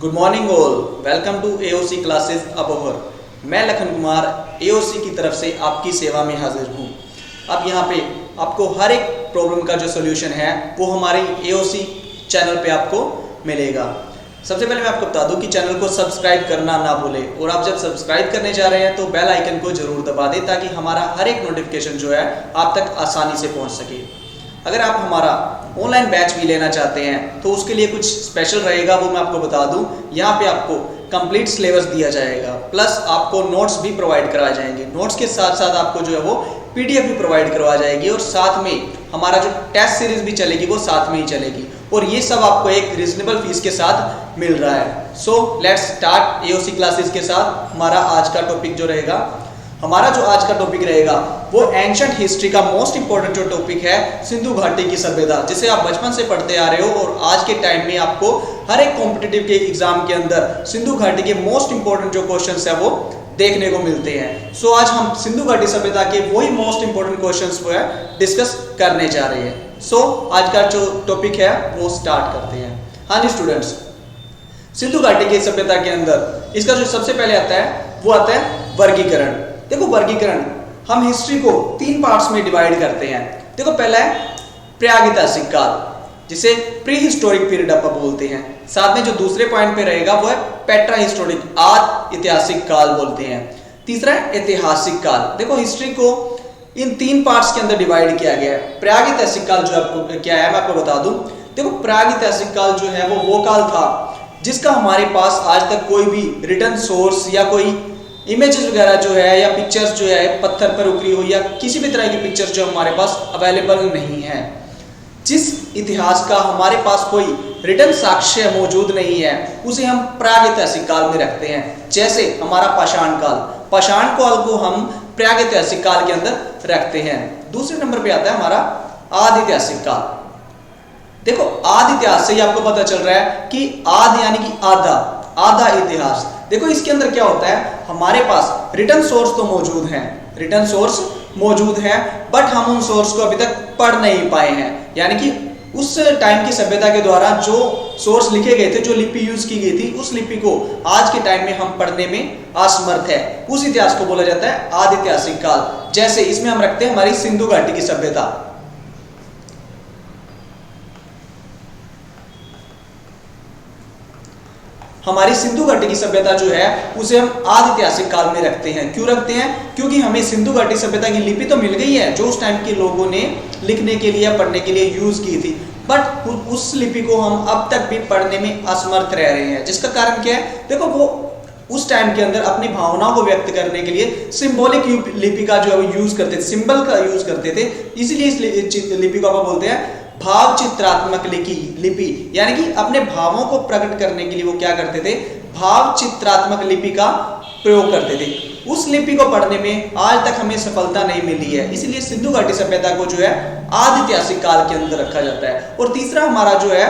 Good morning all, welcome to AOC classes Abohar. मैं Lakhan Kumar AOC की तरफ से आपकी सेवा में हाजिर हूँ। अब यहाँ पे आपको हर एक प्रॉब्लम का जो सोल्यूशन है वो हमारे एओसी चैनल पे आपको मिलेगा। सबसे पहले मैं आपको बता दूं कि चैनल को सब्सक्राइब करना ना भूलें, और आप जब सब्सक्राइब करने जा रहे हैं तो बेल आइकन को जरूर दबा दें ताकि हमारा हर एक नोटिफिकेशन जो है आप तक आसानी से पहुँच सके। अगर आप हमारा ऑनलाइन बैच भी लेना चाहते हैं तो उसके लिए कुछ स्पेशल रहेगा, वो मैं आपको बता दूं। यहाँ पे आपको कंप्लीट सिलेबस दिया जाएगा, प्लस आपको नोट्स भी प्रोवाइड कराए जाएंगे। नोट्स के साथ साथ आपको जो है वो पीडीएफ भी प्रोवाइड करवा जाएगी, और साथ में हमारा जो टेस्ट सीरीज भी चलेगी वो साथ में ही चलेगी, और ये सब आपको एक रीजनेबल फीस के साथ मिल रहा है। So let's start AOC classes के साथ। हमारा आज का टॉपिक जो रहेगा, हमारा जो आज का टॉपिक रहेगा वो एंशिएंट हिस्ट्री का मोस्ट इंपॉर्टेंट जो टॉपिक है सिंधु घाटी की सभ्यता, जिसे आप बचपन से पढ़ते आ रहे हो, और आज के टाइम में आपको हर एक कॉम्पिटिटिव के एग्जाम के अंदर सिंधु घाटी के मोस्ट इंपॉर्टेंट जो क्वेश्चंस है वो देखने को मिलते हैं। सो आज हम सिंधु घाटी सभ्यता के वही मोस्ट इंपॉर्टेंट क्वेश्चंस को है डिस्कस करने जा रहे हैं। सो आज का जो टॉपिक है वो स्टार्ट करते हैं। हाँ जी स्टूडेंट्स, सिंधु घाटी की सभ्यता के अंदर इसका जो सबसे पहले आता है वो आता है वर्गीकरण। देखो वर्गीकरण हम हिस्ट्री को 3 पार्ट्स में डिवाइड करते हैं। देखो पहला है प्रागैतिहासिक काल, जिसे प्री हिस्टोरिक पीरियड अपन बोलते हैं। साथ में जो दूसरे पॉइंट पे रहेगा वो है पेट्रा हिस्टोरिक, आद ऐतिहासिक काल बोलते हैं। तीसरा है ऐतिहासिक काल। देखो हिस्ट्री को इन 3 पार्ट्स के अंदर डिवाइड किया गया है। प्रागैतिहासिक काल जो आपको क्या है मैं आपको बता दूं। देखो प्रागैतिहासिक काल जो है वो काल था जिसका हमारे पास आज तक कोई भी रिटर्न सोर्स या कोई इमेजेस वगैरह जो है या पिक्चर्स जो है पत्थर पर उकरी हुई या किसी भी तरह की पिक्चर्स जो हमारे पास अवेलेबल नहीं है। जिस इतिहास का हमारे पास कोई रिटर्न साक्ष्य मौजूद नहीं है उसे हम प्रागैतिहासिक काल में रखते हैं। जैसे हमारा पाषाण काल, पाषाण काल को हम प्रागैतिहासिक काल के अंदर रखते हैं। दूसरे नंबर पे आता है हमारा आदि ऐतिहासिक काल। देखो आदि इतिहास से ही आपको पता चल रहा है कि आदि यानी कि आधा इतिहास। देखो इसके अंदर क्या होता है, हमारे पास रिटर्न सोर्स तो मौजूद हैं, रिटर्न सोर्स मौजूद है, बट हम उन सोर्स को अभी तक पढ़ नहीं पाए हैं। यानी कि उस टाइम की सभ्यता के द्वारा जो सोर्स लिखे गए थे, जो लिपि यूज की गई थी, उस लिपि को आज के टाइम में हम पढ़ने में असमर्थ है। उस इतिहास को बोला जाता है आदि ऐतिहासिक काल। जैसे इसमें हम रखते हैं हमारी सिंधु घाटी की सभ्यता। हमारी सिंधु घाटी की सभ्यता जो है उसे हम आदि ऐतिहासिक काल में रखते हैं। क्यों रखते हैं? क्योंकि हमें सिंधु घाटी सभ्यता की लिपि तो मिल गई है जो उस टाइम के लोगों ने लिखने के लिए पढ़ने के लिए यूज की थी, बट उस लिपि को हम अब तक भी पढ़ने में असमर्थ रह रहे हैं। जिसका कारण क्या है? देखो वो उस टाइम के अंदर अपनी भावनाओं को व्यक्त करने के लिए सिंबॉलिक लिपि का जो है वो यूज करते थे, सिंबल का यूज करते थे। इसलिए इस लिपि को आप बोलते हैं भाव चित्रात्मक लिपि, यानी कि अपने भावों को प्रकट करने के लिए वो क्या करते थे, भाव चित्रात्मक लिपि का प्रयोग करते थे। उस लिपि को पढ़ने में आज तक हमें सफलता नहीं मिली है, इसलिए सिंधु घाटी सभ्यता को जो है आदि ऐतिहासिक काल के अंदर रखा जाता है। और तीसरा हमारा जो है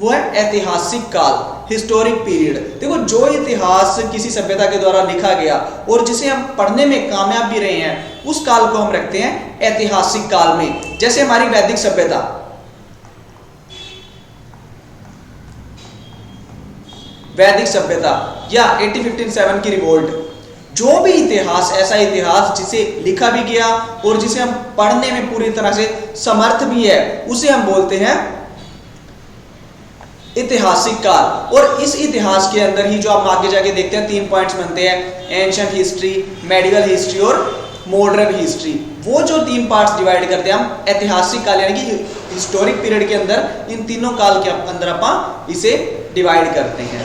वो है ऐतिहासिक काल, हिस्टोरिक पीरियड। देखो जो इतिहास किसी सभ्यता के द्वारा लिखा गया और जिसे हम पढ़ने में कामयाब भी रहे हैं, उस काल को हम रखते हैं ऐतिहासिक काल में। जैसे हमारी वैदिक सभ्यता, वैदिक सभ्यता या 1857 की रिवोल्ट, जो भी इतिहास, ऐसा इतिहास जिसे लिखा भी गया और जिसे हम पढ़ने में पूरी तरह से समर्थ भी है, उसे हम बोलते हैं ऐतिहासिक काल। और इस इतिहास के अंदर ही जो आप आगे जाके देखते हैं 3 पॉइंट्स बनते हैं, एंशिएंट हिस्ट्री, मेडिवल हिस्ट्री और मॉडर्न हिस्ट्री। वो जो 3 पार्ट्स डिवाइड करते हैं हम ऐतिहासिक काल यानी कि हिस्टोरिक पीरियड के अंदर, इन तीनों काल के अंदर अपन इसे डिवाइड करते हैं।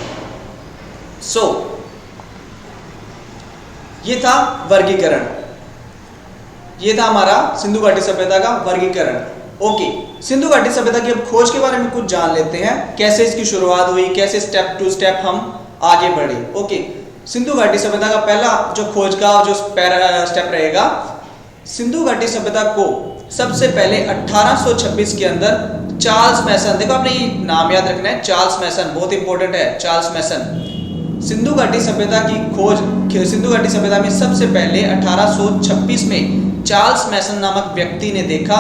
सो ये था वर्गीकरण, ये था हमारा सिंधु घाटी सभ्यता का वर्गीकरण। ओके, सिंधु घाटी सभ्यता की अब खोज के बारे में कुछ जान लेते हैं, कैसे इसकी शुरुआत हुई, कैसे स्टेप टू स्टेप हम आगे बढ़े। ओके, सिंधु घाटी सभ्यता का पहला जो खोज का जो स्टेप रहेगा, सिंधु घाटी सभ्यता को सबसे पहले 1826 के अंदर चार्ल्स मैसन, देखो आपने ये नाम याद रखना है, चार्ल्स मैसन बहुत इंपॉर्टेंट है। चार्ल्स मैसन सिंधु घाटी सभ्यता की खोज, सिंधु घाटी सभ्यता में सबसे पहले 1826 में चार्ल्स मैसन नामक व्यक्ति ने देखा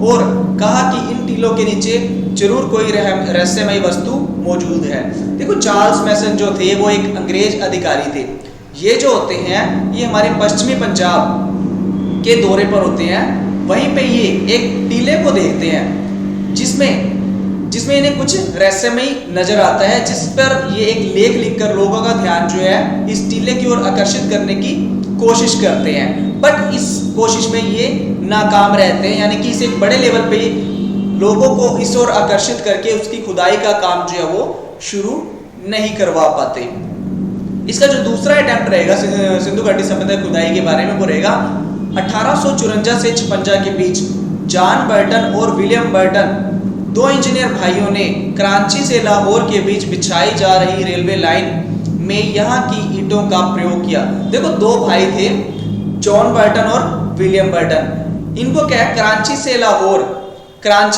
और कहा कि इन टीलों के नीचे जरूर कोई रहस्यमयी वस्तु मौजूद है। देखो चार्ल्स मैसन जो थे वो एक अंग्रेज अधिकारी थे। ये जो होते हैं ये हमारे पश्चिमी पंजाब के दौरे पर होते हैं। वहीं पे ये एक टीले को देखते हैं जिसमें इन्हें कुछ रहस्यमयी नजर आता है, जिस पर ये एक लेख लिखकर लोगों का ध्यान जो है इस टीले की ओर आकर्षित करने की कोशिश करते हैं। बट इस कोशिश में ये नाकाम रहते हैं, यानी कि इसे एक बड़े लेवल पे लोगों को इस ओर आकर्षित करके उसकी खुदाई का काम जो है वो शुरू नहीं करवा पाते। इसका जो दूसरा अटेम्प्ट रहेगा सिंधु घाटी सभ्यता खुदाई के बारे में वो रहेगा 1854 से 56 के बीच जॉन बर्टन और विलियम बर्टन, दो इंजीनियर भाइयों ने कराची से लाहौर के बीच बिछाई जा रही रेलवे लाइन में यहाँ की ईंटों का प्रयोग किया। देखो दो भाई थे, जॉन बर्टन और विलियम बर्टन। इनको क्या है, कराची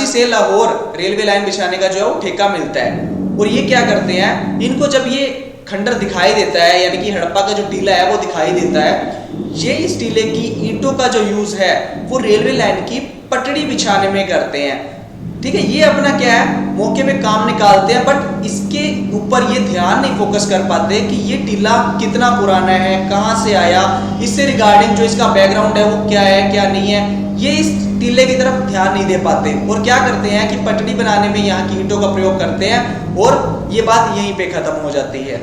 से लाहौर रेलवे लाइन बिछाने का जो है वो ठेका मिलता है। और ये क्या करते हैं, इनको जब ये खंडर दिखाई देता है, यानी कि हड़प्पा का जो टीला है वो दिखाई देता है, ये इस टीले की ईंटों का जो यूज है वो रेलवे लाइन की पटड़ी बिछाने में करते हैं। ठीक है, ये अपना क्या है मौके पे काम निकालते हैं, बट इसके ऊपर ये ध्यान नहीं फोकस कर पाते कि ये टीला कितना पुराना है, कहाँ से आया, इससे रिगार्डिंग जो इसका बैकग्राउंड है वो क्या है क्या नहीं है, ये इस टीले की तरफ ध्यान नहीं दे पाते। और क्या करते हैं कि पटड़ी बनाने में यहाँ की ईंटों का प्रयोग करते हैं और ये बात यहीं पे खत्म हो जाती है।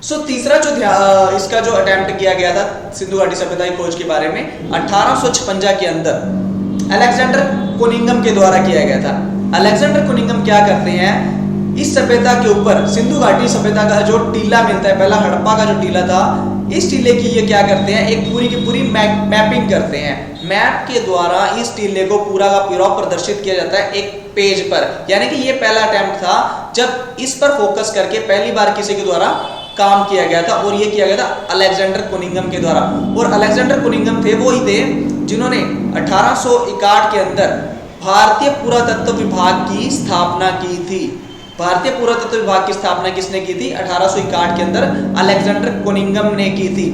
सो तीसरा जो इसका जो अटेम्प्ट किया गया था सिंधु घाटी सभ्यता की खोज के बारे में 1856 के अंदर अलेक्जेंडर कुनिंघम के द्वारा किया गया था। अलेक्जेंडर कुनिंघम क्या करते हैं, इस सभ्यता के ऊपर सिंधु घाटी सभ्यता का जो टीला मिलता है, पहला हड़प्पा का जो टीला था, इस टीले की ये क्या करते हैं, एक पूरी की पूरी मैपिंग करते हैं। मैप के द्वारा इस टीले को पूरा का पूरा प्रदर्शित किया जाता है एक पेज पर। यानी कि ये पहला अटेम्प्ट था जब इस पर फोकस करके पहली बार किसी के द्वारा काम किया गया था, और ये किया गया था अलेक्जेंडर कुनिंघम के द्वारा। और अलेक्जेंडर कुनिंघम थे वो ही थे जिन्होंने 1861 के अंदर भारतीय पुरातत्व विभाग की स्थापना की थी। भारतीय पुरातत्व विभाग की स्थापना किसने की थी, 1861 के अंदर अलेक्जेंडर कुनिंघम ने की थी।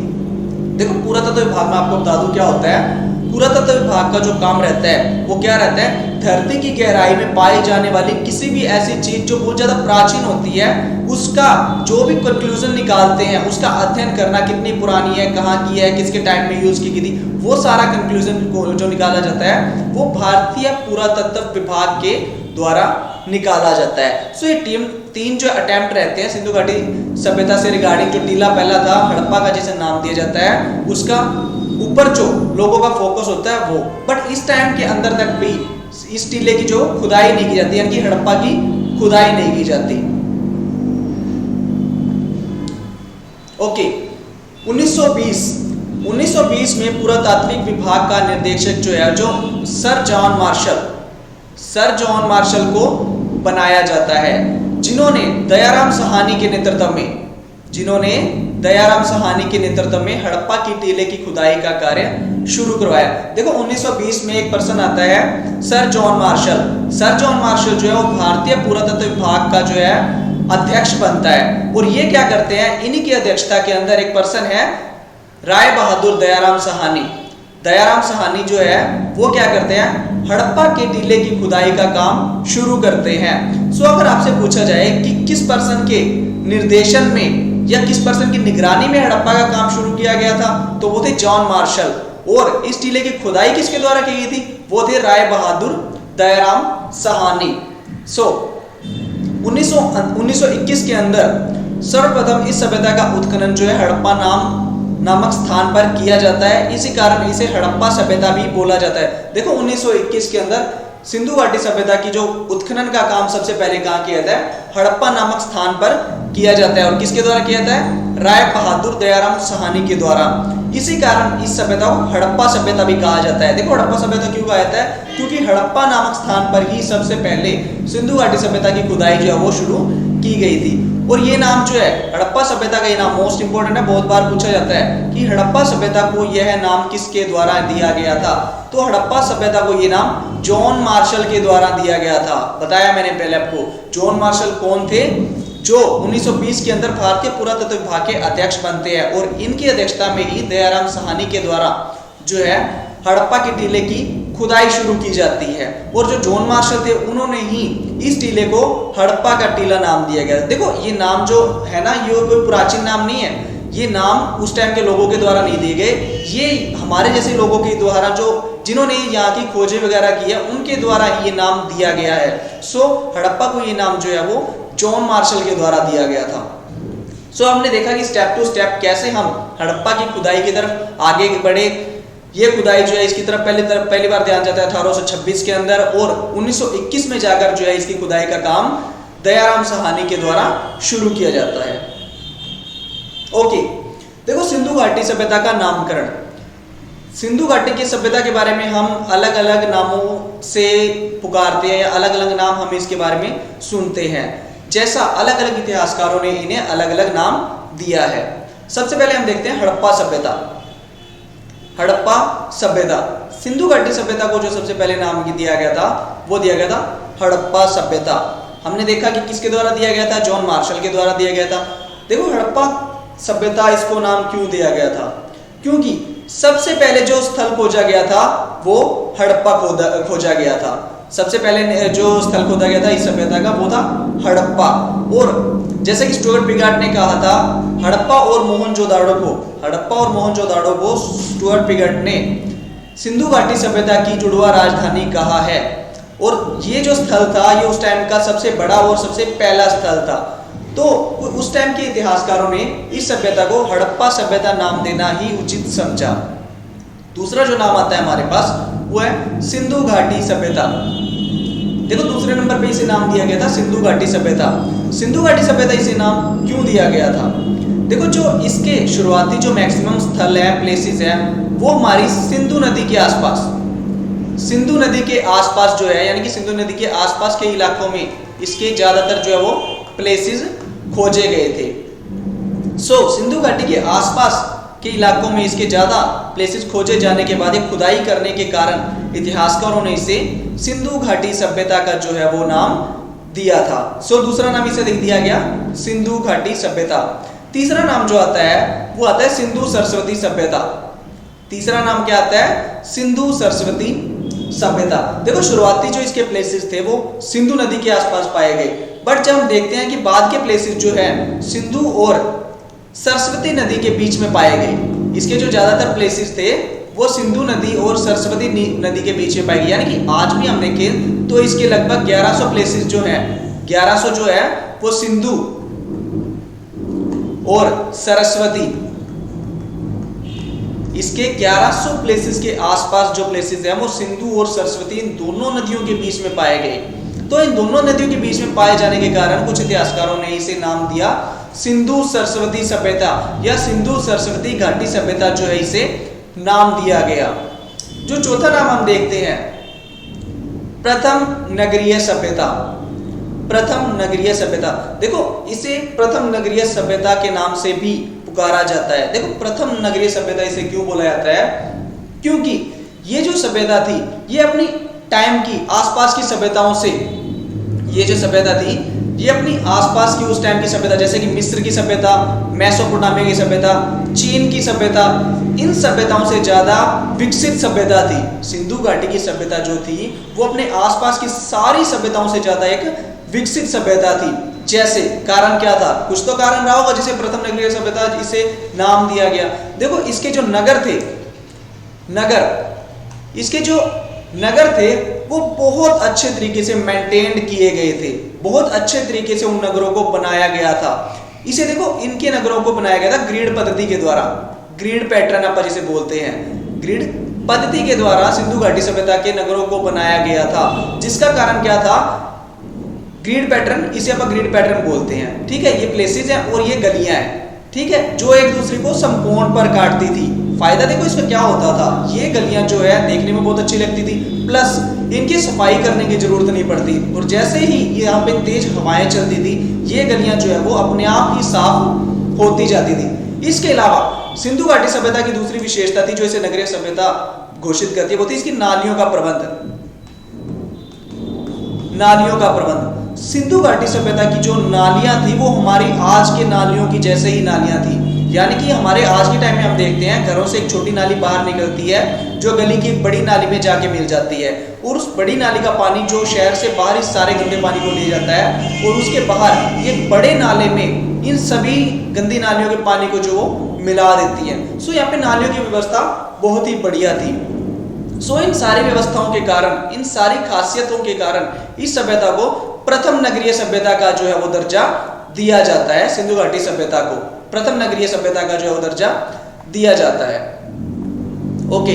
देखो पुरातत्व विभाग में आपको बता दूं क्या होता है। पुरातत्व विभाग का जो काम रहता है वो क्या रहता है, धरती की गहराई में पाई जाने वाली किसी भी ऐसी चीज जो बहुत ज्यादा प्राचीन होती है उसका जो भी कंक्लूजन निकालते हैं, उसका अध्ययन करना, कितनी पुरानी है, कहाँ की है, किसके टाइम में यूज की थी, वो सारा कंक्लूजन जो निकाला जाता है वो भारतीय पुरातत्व विभाग के द्वारा निकाला जाता है। सो ये तीन जो अटेम्प्ट रहते हैं सिंधु घाटी सभ्यता से रिगार्डिंग, जो टीला पहला था हड़प्पा का जिसे नाम दिया जाता है, उसका ऊपर जो लोगों का फोकस होता है वो, बट इस टाइम के अंदर तक भी इस टीले की जो खुदाई नहीं की जाती, यानी कि हड़प्पा की खुदाई नहीं की जाती। ओके, 1920 में पुरातात्विक विभाग का निर्देशक जो है, जो सर जॉन मार्शल को बनाया जाता है, जिन्होंने दयाराम सहानी के नेतृत्व में हड़प्पा की टीले की खुदाई का कार्य शुरू करवाया। देखो 1920 में एक पर्सन आता है सर जॉन मार्शल जो है वो भारतीय पुरातत्व विभाग का जो है अध्यक्ष बनता है। और ये क्या करते हैं, इन्हीं की अध्यक्षता के अंदर एक पर्सन है राय बहादुर दयाराम सहानी जो है वो क्या करते हैं, हड़प्पा के टीले की खुदाई का काम शुरू करते हैं। सो अगर आपसे पूछा जाए कि किस पर्सन के निर्देशन में या किस पर्सन की निगरानी में हड़प्पा का काम शुरू किया गया था, तो वो थे जॉन मार्शल। और इस टीले की खुदाई किसके द्वारा की गई थी, वो थे राय बहादुर दयाराम सहानी। सो 1921 के अंदर सर्वप्रथम इस सभ्यता का उत्खनन जो है हड़प्पा नामक स्थान पर किया जाता है। इसी कारण इसे हड़प्पा सभ्यता भी बोला जाता है। देखो 1921 के अंदर सिंधु घाटी सभ्यता की जो उत्खनन का काम सबसे पहले कहाँ किया जाता है, हड़प्पा नामक स्थान पर किया जाता है। और किसके द्वारा किया जाता है, राय बहादुर दयाराम सहानी के द्वारा। इसी कारण इस सभ्यता को हड़प्पा सभ्यता भी कहा जाता है। देखो हड़प्पा सभ्यता क्यों कहा जाता है, क्योंकि हड़प्पा नामक स्थान पर ही सबसे पहले सिंधु घाटी सभ्यता की खुदाई जो है वो शुरू की गई थी। और ये नाम जो है हड़प्पा सभ्यता का, ये नाम मोस्ट इंपोर्टेंट है, बहुत बार पूछा जाता है कि हड़प्पा सभ्यता को यह नाम किसके द्वारा दिया गया था। तो हड़प्पा सभ्यता को ये नाम जॉन मार्शल के द्वारा दिया गया था। बताया मैंने पहले आपको, जॉन मार्शल कौन थे, जो 1920 के अंदर भारतीय पुरातत्व विभाग के अध्यक्ष बनते हैं। और इनकी अध्यक्षता में ही दयाराम सहानी के द्वारा जो है हड़प्पा के टीले की खुदाई शुरू की जाती है और जो जॉन मार्शल थे उन्होंने ही इस टीले को हड़प्पा का टीला नाम दिया गया। देखो ये नाम जो है ना, ये कोई प्राचीन नाम नहीं है, ये नाम उस टाइम के लोगों के द्वारा नहीं दिए गए, ये हमारे जैसे लोगों के द्वारा जो जिन्होंने यहाँ की खोजें वगैरह की है उनके द्वारा ही ये नाम दिया गया है। सो हड़प्पा को ये नाम जो है वो जॉन मार्शल के द्वारा दिया गया था। सो हमने देखा कि स्टेप टू स्टेप कैसे हम हड़प्पा की खुदाई की तरफ आगे बढ़े। ये खुदाई जो है इसकी तरफ पहली बार ध्यान जाता है 1826 के अंदर, और 1921 में जाकर जो है इसकी खुदाई का काम दयाराम सहानी के द्वारा शुरू किया जाता है। ओके, देखो सिंधु घाटी सभ्यता का नामकरण। सिंधु घाटी की सभ्यता के बारे में हम अलग अलग नामों से पुकारते हैं या अलग अलग नाम हम इसके बारे में सुनते हैं, जैसा अलग अलग इतिहासकारों ने इन्हें अलग अलग नाम दिया है। सबसे पहले हम देखते हैं हड़प्पा सभ्यता। हड़प्पा सभ्यता, सिंधु घाटी सभ्यता को जो सबसे पहले नाम दिया गया था वो दिया गया था हड़प्पा सभ्यता। हमने देखा कि किसके द्वारा दिया गया था, जॉन मार्शल के द्वारा दिया गया था। देखो हड़प्पा सभ्यता इसको नाम क्यों दिया गया था, क्योंकि सबसे पहले जो स्थल खोजा गया था वो हड़प्पा खोजा गया था। सबसे पहले जो स्थल खोदा गया था इस सभ्यता का वो था हड़प्पा। और जैसे कि स्टुअर्ट पिगाट ने कहा था, हड़प्पा और मोहनजोदाड़ो को स्टुअर्ट पिगाट ने सिंधु घाटी सभ्यता की जुड़वा राजधानी कहा है। और ये जो स्थल था ये उस टाइम का सबसे बड़ा और सबसे पहला स्थल था। तो उस टाइम के इतिहासकारों ने इस सभ्यता को हड़प्पा सभ्यता नाम देना ही उचित समझा। दूसरा जो नाम आता है हमारे पास वो है सिंधु घाटी सभ्यता। देखो दूसरे नंबर पे इसे नाम दिया गया था सिंधु घाटी सभ्यता। सिंधु घाटी सभ्यता इसे नाम क्यों दिया गया था, देखो जो इसके शुरुआती जो मैक्सिमम स्थल है, प्लेसेस है, वो हमारी सिंधु नदी के आसपास, सिंधु नदी के आसपास जो है, यानी कि सिंधु नदी के आसपास के इलाकों में इसके ज्यादातर जो है वो प्लेसेस खोजे गए थे। सिंधु घाटी के आसपास के इलाकों में इसके ज्यादा प्लेसेस खोजे जाने के बाद एक खुदाई करने के कारण इतिहासकारों ने इसे सिंधु घाटी सभ्यता का जो है वो नाम दिया था। दूसरा नाम इसे दिया गया सिंधु घाटी सभ्यता। तीसरा नाम जो आता है वो आता है सिंधु सरस्वती सभ्यता। तीसरा नाम क्या आता है, सिंधु सरस्वती सभ्यता। देखो शुरुआती जो इसके प्लेसेस थे वो सिंधु नदी के आसपास पाए गए, बट जब हम देखते हैं कि बाद के प्लेसेस जो है सिंधु और सरस्वती नदी के बीच में पाए गए। इसके जो ज्यादातर प्लेसेस थे वो सिंधु नदी और सरस्वती नदी के बीच में पाए गए, यानी कि आज भी हम देखें तो इसके लगभग 1100 प्लेसेस जो है, 1100 जो है वो सिंधु और सरस्वती, इसके 1100 प्लेसेस के आसपास जो प्लेसेस हैं वो सिंधु और सरस्वती इन दोनों नदियों के बीच में पाए गए। तो इन दोनों नदियों के बीच में पाए जाने के कारण कुछ इतिहासकारों ने इसे नाम दिया सिंधु सरस्वती सभ्यता या सिंधु सरस्वती घाटी सभ्यता जो है इसे नाम दिया गया। जो चौथा नाम हम देखते हैं प्रथम नगरीय सभ्यता। प्रथम नगरीय सभ्यता, देखो इसे प्रथम नगरीय सभ्यता के नाम से भी पुकारा जाता है। देखो प्रथम नगरीय सभ्यता इसे क्यों बोला जाता है, क्योंकि ये जो सभ्यता थी ये अपनी टाइम की आसपास की सभ्यताओं से, ये जो सभ्यता थी ये अपनी आसपास की उस टाइम की सभ्यता, जैसे कि मिस्र की सभ्यता, मेसोपोटामिया की सभ्यता, चीन की सभ्यता, इन सभ्यताओं से ज्यादा विकसित सभ्यता थी। सिंधु घाटी की सभ्यता जो थी वो अपने आसपास की सारी सभ्यताओं से ज्यादा एक विकसित सभ्यता थी। जैसे कारण क्या था, कुछ तो कारण रहा होगा जिसे प्रथम नगरीय सभ्यता इसे नाम दिया गया। देखो इसके जो नगर थे, इसके जो नगर थे वो बहुत अच्छे तरीके से मेंटेन किए गए थे, बहुत अच्छे तरीके से उन नगरों को बनाया गया था। इसे देखो इनके नगरों को बनाया गया था ग्रिड पद्धति के द्वारा, ग्रिड पैटर्न आप जिसे बोलते हैं, ग्रिड पद्धति के द्वारा सिंधु घाटी सभ्यता के नगरों को बनाया गया था। जिसका कारण क्या था, ग्रिड पैटर्न, इसे आप ग्रिड पैटर्न बोलते हैं, ठीक है। ये प्लेसेस हैं और ये गलियां हैं, ठीक है, जो एक दूसरे को समकोण पर काटती थी। फायदा देखो इसका क्या होता था, ये गलियां जो है देखने में बहुत अच्छी लगती थी, प्लस इनकी सफाई करने की जरूरत नहीं पड़ती, और जैसे ही यहाँ पे तेज हवाएं चलती थी ये गलियां जो है वो अपने आप ही साफ होती जाती थी। इसके अलावा सिंधु घाटी सभ्यता की दूसरी विशेषता थी जो इसे नगरीय सभ्यता घोषित करती है, वो थी इसकी नालियों का प्रबंध। नालियों का प्रबंध, सिंधु घाटी सभ्यता की जो नालियां थी वो हमारी आज के नालियों की जैसे ही नालियां थी, यानी कि हमारे आज के टाइम में हम देखते हैं घरों से एक छोटी नाली बाहर निकलती है जो गली की एक बड़ी नाली में जाके मिल जाती है, और उस बड़ी नाली का पानी जो शहर से बाहर इस सारे गंदे पानी को ले जाता है और उसके बाहर एक बड़े नाले में इन सभी गंदी नालियों के पानी को जो मिला देती है। सो यहाँ पे नालियों की व्यवस्था बहुत ही बढ़िया थी। सो इन सारी व्यवस्थाओं के कारण, इन सारी खासियतों के कारण इस सभ्यता को प्रथम नगरीय सभ्यता का जो है वो दर्जा दिया जाता है। सिंधु घाटी सभ्यता को प्रथम नगरीय सभ्यता का जो है वो दर्जा दिया जाता है। ओके,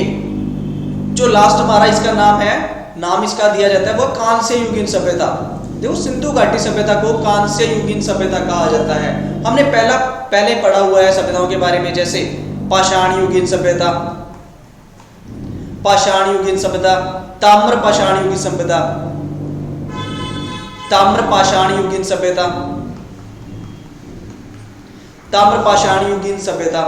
जो लास्ट हमारा इसका नाम इसका दिया जाता है वो कांस्य युगीन सभ्यता। देखो, सिंधु घाटी सभ्यता को कांस्य युगीन सभ्यता कहा जाता है। हमने पहले पढ़ा हुआ है सभ्यताओं के बारे में, जैसे पाषाण युगीन सभ्यता, पाषाण युगीन सभ्यता, ताम्र पाषाण युगीन सभ्यता, ताम्र पाषाण युगीन सभ्यता, ताम्र पाषाण युगीन सभ्यता।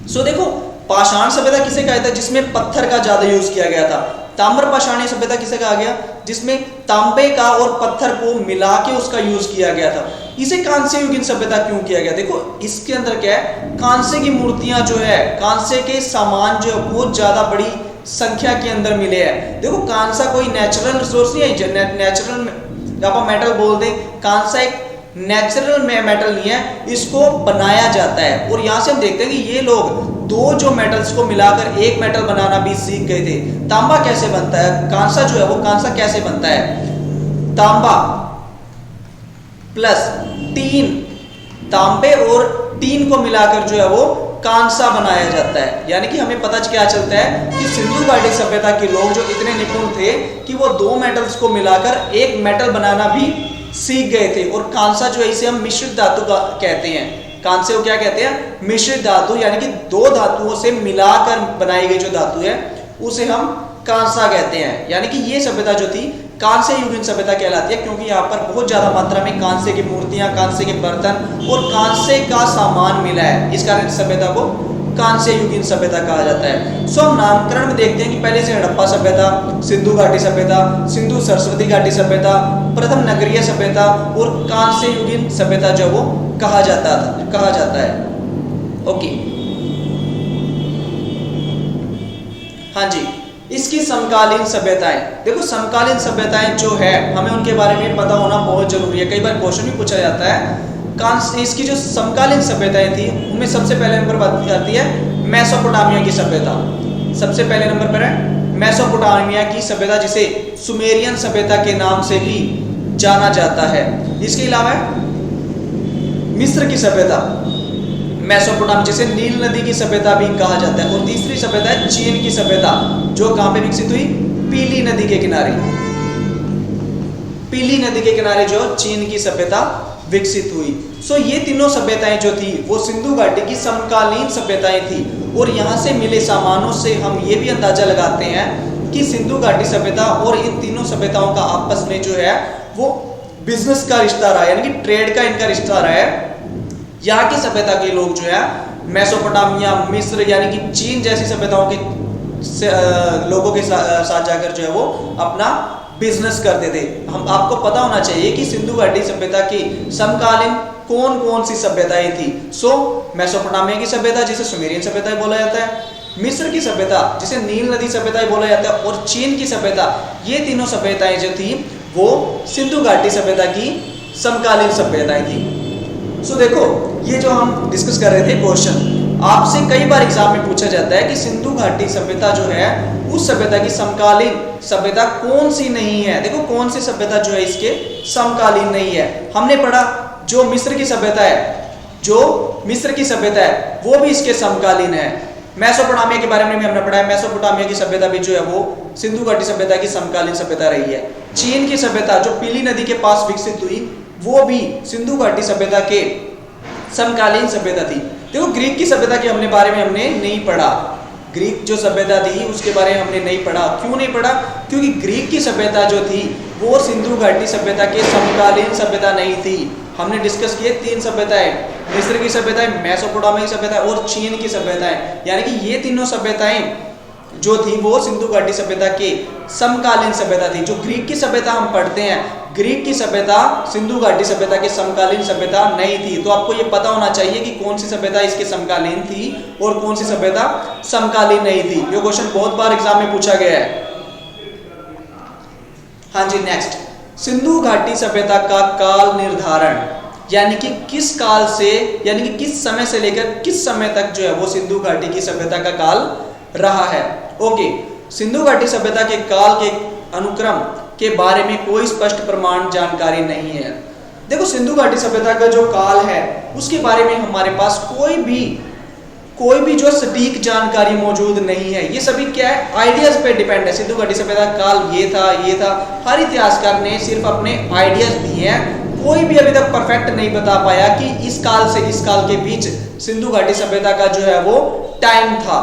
सो देखो, पाषाण सभ्यता किसे कहा जाता है? जिसमें पत्थर का ज्यादा यूज किया गया था। ताम्र पाषाणी सभ्यता किसे कहा गया? जिसमें तांबे का और पत्थर को मिला के उसका यूज किया गया था। इसे कांस्य युगीन सभ्यता क्यों किया गया? देखो, इसके अंदर क्या है, कांस्य की मूर्तियां जो है, कांस्य के सामान जो है बहुत ज्यादा बड़ी संख्या के अंदर मिले हैं। देखो, कांसा कोई नेचुरल रिसोर्स नहीं है, नेचुरल आप मेटल बोल दें, कांसा एक नेचुरल मेटल नहीं है, इसको बनाया जाता है। और यहां से हम देखते हैं कि ये लोग दो जो मेटल्स को मिलाकर एक मेटल बनाना भी सीख गए थे। तांबा कैसे बनता है, कांसा जो है वो कांसा कैसे बनता है? तांबा प्लस टीन, तांबे और टीन को मिलाकर जो है वो कांसा बनाया जाता है। यानी कि हमें पता क्या चलता है कि सिंधु घाटी सभ्यता के लोग जो इतने निपुण थे कि वो दो मेटल्स को मिलाकर एक मेटल बनाना भी सीख गए थे। और कांसा जो है इसे हम मिश्रित धातु कहते हैं। कांसे को क्या कहते हैं? मिश्रित धातु, यानी कि दो धातुओं से मिलाकर बनाई गई जो धातु है उसे हम कांसा कहते हैं। यानी कि ये सभ्यता जो थी कांस्य युगीन सभ्यता कहलाती है, क्योंकि यहाँ पर बहुत ज्यादा मात्रा में कांसे की मूर्तियां, कांसे के बर्तन और कांसे का सामान मिला है। इस कारण सभ्यता को कांस्य युगीन सभ्यता कहा जाता है। सो हम नामकरण में देखते हैं कि पहले से हड़प्पा सभ्यता, सिंधु घाटी सभ्यता, सिंधु सरस्वती घाटी सभ्यता, प्रथम नगरीय सभ्यता और कांस्य युगीन सभ्यता जो वो कहा जाता है। ओके, हाँ जी, इसकी समकालीन सभ्यताएं। देखो, समकालीन सभ्यताएं जो है हमें उनके बारे में पता होना बहुत जरूरी है। कई बार क्वेश्चन भी पूछा जाता है। इसकी जो समकालीन सभ्यताएं थी उनमें सबसे पहले नंबर पर आती है मेसोपोटामिया की सभ्यता। सबसे पहले नंबर पर है मेसोपोटामिया की सभ्यता, जिसे सुमेरियन सभ्यता के नाम से भी जाना जाता है। इसके अलावा मिस्र की सभ्यता, मेसोपोटामिया, जिसे नील नदी की सभ्यता भी कहा जाता है। और तीसरी सभ्यता है चीन की सभ्यता, जो कहां पे विकसित हुई? पीली नदी के किनारे। पीली नदी के किनारे जो चीन की सभ्यता विकसित हुई। सो ये तीनों सभ्यताएं जो थी वो सिंधु घाटी की समकालीन सभ्यताएं थी। और यहाँ से मिले सामानों से हम ये भी अंदाजा लगाते हैं कि सिंधु घाटी सभ्यता और इन तीनों सभ्यताओं का आपस में जो है वो बिजनेस का रिश्ता रहा है, यानी कि ट्रेड का इनका रिश्ता रहा है। यहाँ की सभ्यता के लोग जो है मेसोपोटामिया, मिस्र यानी कि चीन जैसी सभ्यताओं के लोगों के साथ जाकर जो है वो अपना बिजनेस करते थे। हम आपको पता होना चाहिए कि सिंधु घाटी सभ्यता की समकालीन कौन कौन सी सभ्यताएं थी। सो मेसोपोटामिया की सभ्यता, जिसे सुमेरियन सभ्यता बोला जाता है, मिस्र की सभ्यता, जिसे नील नदी सभ्यता बोला जाता है, और चीन की सभ्यता, ये तीनों सभ्यताएं जो थी वो सिंधु घाटी सभ्यता की समकालीन सभ्यताएं थी। सो देखो, ये जो हम डिस्कस कर रहे थे क्वेश्चन, आपसे कई बार एग्जाम में पूछा जाता है कि सिंधु घाटी सभ्यता जो है उस सभ्यता की समकालीन सभ्यता कौन सी नहीं है। देखो, कौन सी सभ्यता जो है इसके समकालीन नहीं है। हमने पढ़ा जो मिस्र की सभ्यता है, जो मिस्र की सभ्यता है वो भी इसके समकालीन है। मेसोपोटामिया के बारे में भी हमने पढ़ा है, मेसोपोटामिया की सभ्यता भी जो है वो सिंधु घाटी सभ्यता की समकालीन सभ्यता रही है। चीन की सभ्यता जो पीली नदी के पास विकसित हुई वो भी सिंधु घाटी सभ्यता के समकालीन सभ्यता थी। देखो, ग्रीक की सभ्यता के बारे में हमने नहीं पढ़ा। ग्रीक जो सभ्यता थी उसके बारे में हमने नहीं पढ़ा। क्यों नहीं पढ़ा? क्योंकि ग्रीक की सभ्यता जो थी वो सिंधु घाटी सभ्यता के समकालीन सभ्यता नहीं थी। हमने डिस्कस किए तीन सभ्यताएं, मिस्र की सभ्यताएं, मेसोपोटामिया की सभ्यता और चीन की सभ्यताएं। यानी कि ये तीनों सभ्यताएं जो थी वो सिंधु घाटी सभ्यता के समकालीन सभ्यता थी। जो ग्रीक की सभ्यता हम पढ़ते हैं, ग्रीक की सभ्यता सिंधु घाटी सभ्यता के समकालीन सभ्यता नहीं थी। तो आपको ये पता होना चाहिए कि कौन सी सभ्यता इसके समकालीन थी और कौन सी सभ्यता समकालीन नहीं थी। ये क्वेश्चन बहुत बार एग्जाम में पूछा गया है। हाँ जी, नेक्स्ट, सिंधु घाटी सभ्यता का काल निर्धारण, यानी कि किस काल से, यानी कि किस समय से लेकर किस समय तक जो है वो सिंधु घाटी की सभ्यता का काल रहा है। ओके, सिंधु घाटी सभ्यता के काल के अनुक्रम के बारे में कोई स्पष्ट प्रमाण जानकारी नहीं है। देखो, सिंधु घाटी सभ्यता का जो काल है उसके बारे में हमारे पास कोई भी जो सटीक जानकारी मौजूद नहीं है। ये सभी क्या है, आइडियाज पे डिपेंड है। सिंधु घाटी सभ्यता काल ये था, हर इतिहासकार ने सिर्फ अपने आइडियाज दिए हैं। कोई भी अभी तक परफेक्ट नहीं बता पाया कि इस काल से इस काल के बीच सिंधु घाटी सभ्यता का जो है वो टाइम था।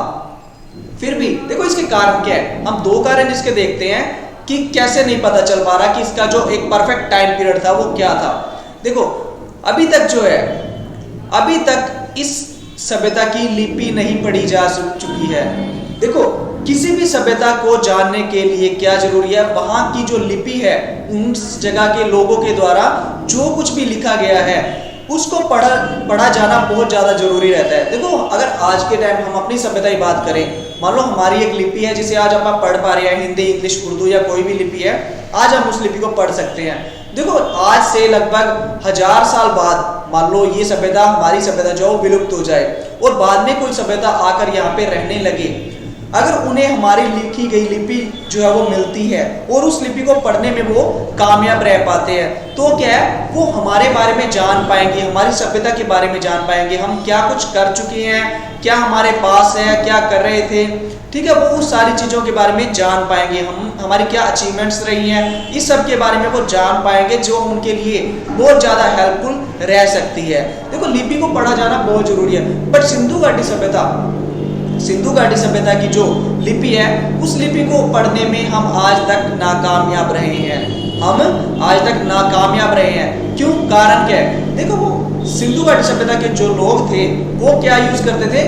फिर भी देखो इसके कारण क्या है, हम दो कारण इसके देखते हैं कि कैसे नहीं पता चल पा रहा कि इसका जो एक परफेक्ट टाइम पीरियड था वो क्या था। देखो, अभी तक इस सभ्यता की लिपि नहीं पढ़ी जा चुकी है। देखो, किसी भी सभ्यता को जानने के लिए क्या जरूरी है, वहां की जो लिपि है, उस जगह के लोगों के द्वारा जो कुछ भी लिखा गया है उसको पढ़ा जाना बहुत ज्यादा जरूरी रहता है। देखो, अगर आज के टाइम हम अपनी सभ्यता की बात करें, मान लो हमारी एक लिपि है जिसे आज आप पढ़ पा रहे हैं, हिंदी, इंग्लिश, उर्दू या कोई भी लिपि है, आज हम उस लिपि को पढ़ सकते हैं। देखो, आज से लगभग 1000 साल बाद मान लो ये सभ्यता, हमारी सभ्यता जो विलुप्त हो जाए और बाद में कोई सभ्यता आकर यहाँ पे रहने लगे, अगर उन्हें हमारी लिखी गई लिपि जो है वो मिलती है और उस लिपि को पढ़ने में वो कामयाब रह पाते हैं, तो क्या है, वो हमारे बारे में जान पाएंगे, हमारी सभ्यता के बारे में जान पाएंगे, हम क्या कुछ कर चुके हैं, क्या हमारे पास है, क्या कर रहे थे, ठीक है, वो उस सारी चीज़ों के बारे में जान पाएंगे। हम हमारी क्या अचीवमेंट्स रही हैं, इस सब के बारे में वो जान पाएंगे, जो उनके लिए बहुत ज़्यादा हेल्पफुल रह सकती है। देखो, लिपि को पढ़ा जाना बहुत जरूरी है। बट सिंधु घाटी सभ्यता की जो लिपि है, उस लिपि को पढ़ने में हम आज तक नाकामयाब रहे हैं। क्यों? कारण क्या है? देखो, वो सिंधु घाटी सभ्यता के जो लोग थे वो क्या यूज करते थे,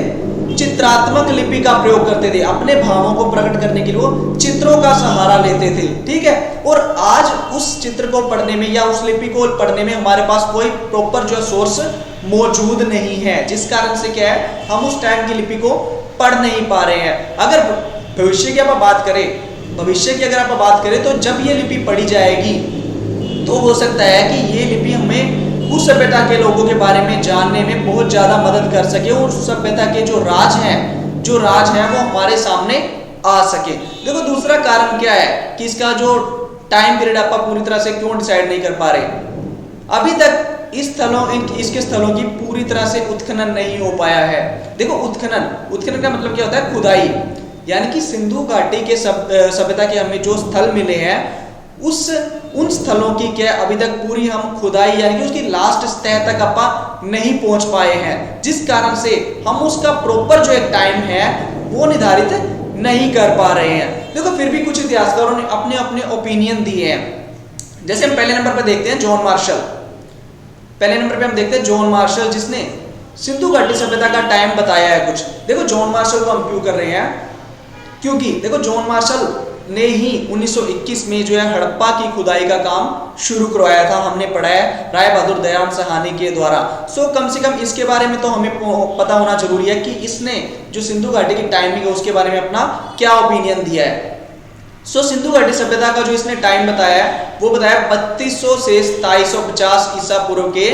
चित्रात्मक लिपि का प्रयोग करते थे। अपने भावों को प्रकट करने के लिए वो चित्रों का सहारा लेते थे, ठीक है। और आज उस चित्र को पढ़ने में या उस लिपि को पढ़ने में हमारे पास कोई प्रॉपर जो सोर्स मौजूद नहीं है, जिस कारण से क्या है, हम उस टाइम की लिपि को पढ़ नहीं पा रहे हैं। अगर भविष्य की आप बात करें तो जब ये लिपि पढ़ी जाएगी तो हो सकता है कि ये लिपि हमें उस सभ्यता के लोगों के बारे में जानने में बहुत ज्यादा मदद कर सके और उस सभ्यता के जो राज है वो हमारे सामने आ सके। देखो, दूसरा कारण क्या है कि इसका जो टाइम पीरियड आप पूरी तरह से क्यों डिसाइड नहीं कर पा रहे। अभी तक इसके स्थलों की पूरी तरह से उत्खनन नहीं हो पाया है। देखो, उत्खनन का मतलब क्या होता है, खुदाई, यानी कि सिंधु घाटी के सभ्यता के हमें जो स्थल मिले हैं उन स्थलों की क्या अभी तक पूरी हम खुदाई यानी कि उसकी लास्ट सतह तक अपन नहीं पहुंच पाए हैं, जिस कारण से हम उसका प्रॉपर जो एक टाइम है वो निर्धारित नहीं कर पा रहे हैं। देखो, फिर भी कुछ इतिहासकारों ने अपने अपने ओपिनियन दिए हैं। जैसे हम पहले नंबर पर देखते हैं जॉन मार्शल, जिसने सिंधु घाटी सभ्यता का टाइम बताया है कुछ। देखो, जॉन मार्शल को हम क्यों कर रहे हैं, क्योंकि देखो, जॉन मार्शल ने ही 1921 में जो है हड़प्पा की खुदाई का काम शुरू करवाया था। हमने पढ़ा है राय बहादुर दयाराम सहानी के द्वारा। सो कम से कम इसके बारे में तो हमें पता होना जरूरी है कि इसने जो सिंधु घाटी की टाइमिंग है उसके बारे में अपना क्या ओपिनियन दिया है। सो सिंधु घाटी सभ्यता का जो इसने टाइम बताया है वो बताया 3200 से 2750 ईसा पूर्व के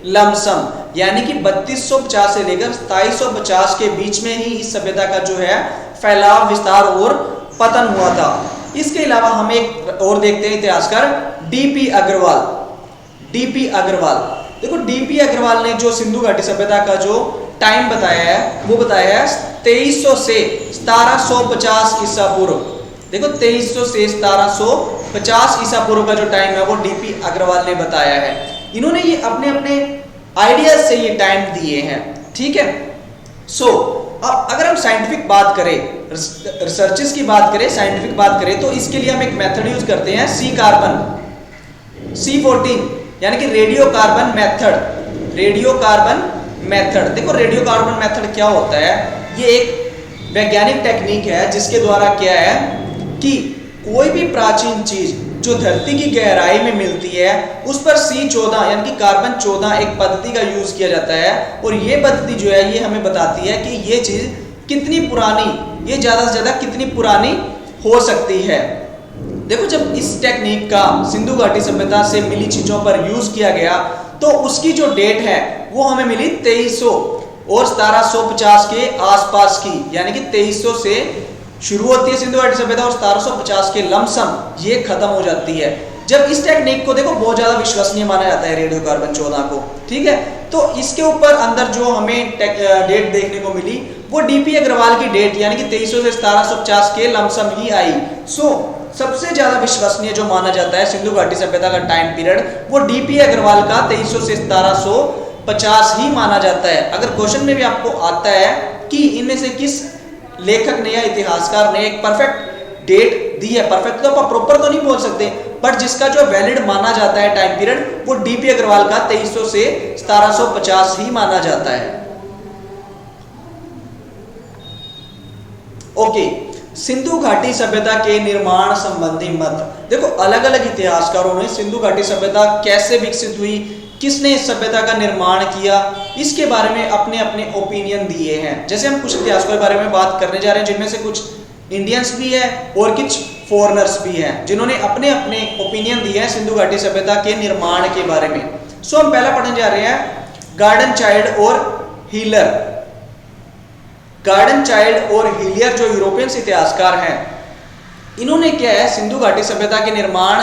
लमसम, यानी कि 3250 से लेकर 2750 के बीच में ही इस सभ्यता का जो है फैलाव, विस्तार और पतन हुआ था। इसके अलावा हम एक और देखते हैं इतिहासकार डीपी अग्रवाल। देखो, डीपी अग्रवाल ने जो सिंधु घाटी सभ्यता का जो टाइम बताया है वो बताया है 2300 से 1750 ईसा पूर्व। देखो, 2300 से 1750 ईसा पूर्व का जो टाइम है वो डीपी अग्रवाल ने बताया है। इन्होंने ये अपने अपने आइडियाज से ये टाइम दिए हैं, ठीक है। सो अब अगर हम साइंटिफिक बात करें, रिसर्चेस की बात करें, साइंटिफिक बात करें, तो इसके लिए हम एक मेथड यूज करते हैं C14, यानी कि रेडियो कार्बन मेथड। देखो, रेडियो कार्बन मेथड क्या होता है, ये एक वैज्ञानिक टेक्निक है जिसके द्वारा क्या है कि कोई भी प्राचीन चीज जो धरती की गहराई में मिलती है उस पर C14 यानी कि कार्बन 14 एक पद्धति का यूज किया जाता है, और ये पद्धति जो है ये हमें बताती है कि ये चीज कितनी पुरानी, ये ज्यादा से ज्यादा कितनी पुरानी हो सकती है। देखो जब इस टेक्निक का सिंधु घाटी सभ्यता से मिली चीजों पर यूज किया गया तो उसकी जो डेट है वो हमें मिली 2300 और 1750 के आसपास की, यानी कि 2300 से शुरू होती है सिंधु घाटी सभ्यता और 1750 के लमसम ये खत्म हो जाती है। जब इस टेक्निक को देखो बहुत ज्यादा विश्वसनीय माना जाता है रेडियो कार्बन 14 को, ठीक है, तो इसके ऊपर अंदर जो हमें डेट देखने को मिली वो डीपी अग्रवाल की डेट यानी कि 2300 से 1750 के लमसम ही आई। सबसे ज्यादा विश्वसनीय जो माना जाता है सिंधु घाटी सभ्यता का टाइम पीरियड वो डीपी अग्रवाल का 2300 से 1750 ही माना जाता है। अगर क्वेश्चन में भी आपको आता है कि इनमें से किस लेखक ने या इतिहासकार ने एक परफेक्ट डेट दी है, परफेक्ट तो आप प्रॉपर तो नहीं बोल सकते, बट जिसका जो वैलिड माना जाता है टाइम पीरियड वो डीपी अग्रवाल का 2300 से 1750 ही माना जाता है। ओके, सिंधु घाटी सभ्यता के निर्माण संबंधी मत। देखो अलग अलग इतिहासकारों ने सिंधु घाटी सभ्यता कैसे विकसित हुई, किसने इस सभ्यता का निर्माण किया, इसके बारे में अपने अपने ओपिनियन दिए हैं। जैसे हम कुछ इतिहासकारों के बारे में बात करने जा रहे हैं जिनमें से कुछ इंडियंस भी है और कुछ फॉरेनर्स भी हैं जिन्होंने अपने अपने ओपिनियन दिए हैं सिंधु घाटी सभ्यता के निर्माण के बारे में। हम पहला पढ़ने जा रहे हैं गार्डन चाइल्ड और हीलर। गार्डन चाइल्ड और हीलियर जो यूरोपियन इतिहासकार हैं, इन्होंने क्या है सिंधु घाटी सभ्यता के निर्माण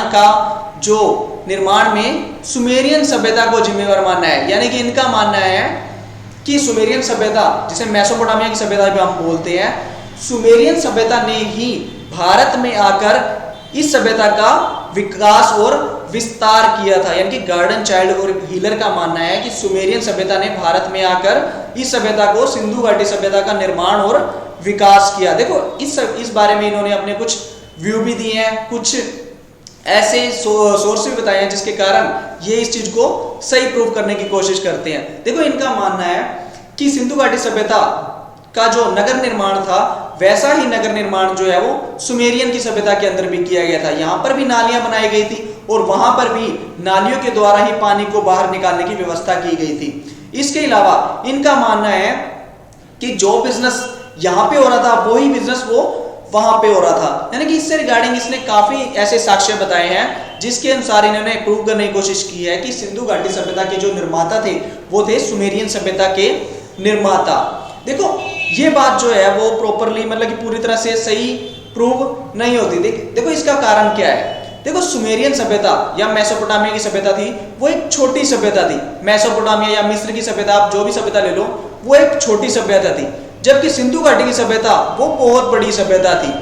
में सुमेरियन सभ्यता को जिम्मेवार माना है। यानी कि इनका मानना है कि सुमेरियन सभ्यता, जिसे मेसोपोटामिया की सभ्यता भी हम बोलते हैं, सुमेरियन सभ्यता ने ही भारत में आकर इस सभ्यता का विकास और विस्तार किया था। यानी कि गार्डन चाइल्ड और हीलर का मानना है कि सुमेरियन सभ्यता ने भारत में आकर इस सभ्यता को सिंधु घाटी सभ्यता का निर्माण और विकास किया। देखो इस बारे में इन्होंने अपने कुछ व्यू भी दिए हैं, कुछ ऐसे सोर्स भी बताए हैं जिसके कारण ये इस चीज को सही प्रूव करने की कोशिश करते हैं। देखो इनका मानना है कि सिंधु घाटी सभ्यता का जो नगर निर्माण था वैसा ही नगर निर्माण जो है वो सुमेरियन की सभ्यता के अंदर भी किया गया था। यहाँ पर भी नालियां बनाई गई थी और वहां पर भी नालियों के द्वारा ही पानी को बाहर निकालने की व्यवस्था की गई थी। इसके अलावा इनका मानना है कि जो बिजनेस यहाँ पे हो रहा था वही बिजनेस वो वहां पे हो रहा था। यानी कि इससे रिगार्डिंग इसने काफी ऐसे साक्ष्य बताए हैं जिसके अनुसार इन्होंने प्रूव करने की कोशिश की है कि सिंधु घाटी सभ्यता के जो निर्माता थे वो थे सुमेरियन सभ्यता के निर्माता। देखो ये बात जो है वो प्रॉपरली मतलब कि पूरी तरह से सही प्रूव नहीं होती। देखो इसका कारण क्या है। देखो सुमेरियन सभ्यता या मेसोपोटामिया की सभ्यता थी वो एक छोटी सभ्यता थी। मेसोपोटामिया या मिस्र की सभ्यता, आप जो भी सभ्यता ले लो, वो एक छोटी सभ्यता थी, जबकि सिंधु घाटी की सभ्यता वो बहुत बड़ी सभ्यता थी।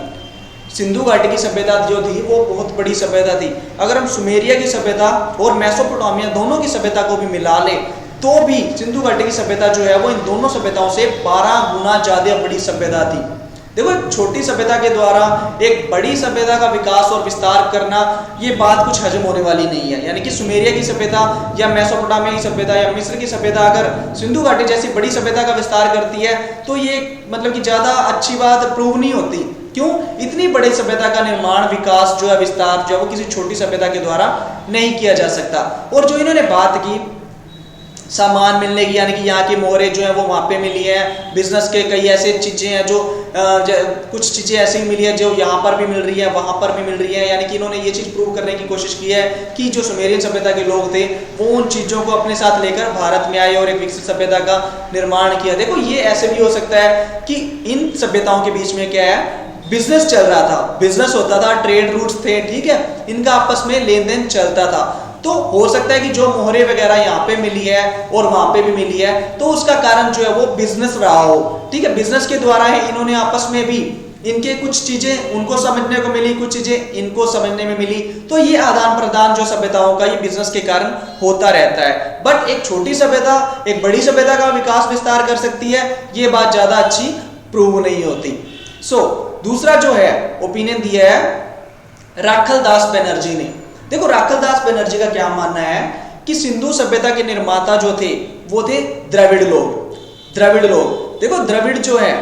सिंधु घाटी की सभ्यता जो थी वो बहुत बड़ी सभ्यता थी। अगर हम सुमेरिया की सभ्यता और मेसोपोटामिया दोनों की सभ्यता को भी मिला लें तो भी सिंधु घाटी की सभ्यता जो है वो इन दोनों सभ्यताओं से 12 गुना ज्यादा बड़ी सभ्यता थी। देखो एक छोटी सभ्यता के द्वारा एक बड़ी सभ्यता का विकास और विस्तार करना ये बात कुछ हजम होने वाली नहीं है। यानी कि सुमेरिया की सभ्यता या मेसोपोटामिया की सभ्यता या मिस्र की सभ्यता अगर सिंधु घाटी जैसी बड़ी सभ्यता का विस्तार करती है तो ये मतलब कि ज्यादा अच्छी बात प्रूव नहीं होती। क्यों? इतनी बड़ी सभ्यता का निर्माण, विकास जो है, विस्तार जो है वो किसी छोटी सभ्यता के द्वारा नहीं किया जा सकता। और जो इन्होंने बात की सामान मिलने की, यानी कि यहाँ की मोहरें जो है वो वहाँ पे मिली है, बिजनेस के कई ऐसे चीजें हैं जो कुछ चीजें ऐसी मिली है जो यहाँ पर भी मिल रही है, वहाँ पर भी मिल रही है। यानी कि इन्होंने ये चीज प्रूव करने की कोशिश की है कि जो सुमेरियन सभ्यता के लोग थे वो उन चीजों को अपने साथ लेकर भारत में आए और एक विकसित सभ्यता का निर्माण किया। देखो ये ऐसे भी हो सकता है कि इन सभ्यताओं के बीच में क्या है, बिजनेस चल रहा था, बिजनेस होता था, ट्रेड रूट्स थे, ठीक है, इनका आपस में लेन देन चलता था। तो हो सकता है कि जो मोहरे वगैरह यहाँ पे मिली है और वहां पे भी मिली है तो उसका कारण जो है वो बिजनेस रहा हो, ठीक है, बिजनेस के द्वारा है इन्होंने आपस में भी इनके कुछ चीजें उनको समझने को मिली, कुछ चीजें इनको समझने में मिली। तो ये आदान प्रदान जो सभ्यताओं का ये बिजनेस के कारण होता रहता है। बट एक छोटी सभ्यता एक बड़ी सभ्यता का विकास विस्तार कर सकती है, ये बात ज्यादा अच्छी प्रूव नहीं होती। दूसरा जो है ओपिनियन दिया है राखलदास बनर्जी ने। देखो राखलदास बनर्जी का क्या मानना है कि सिंधु सभ्यता के निर्माता जो थे वो थे द्रविड़ लोग। देखो द्रविड़ जो है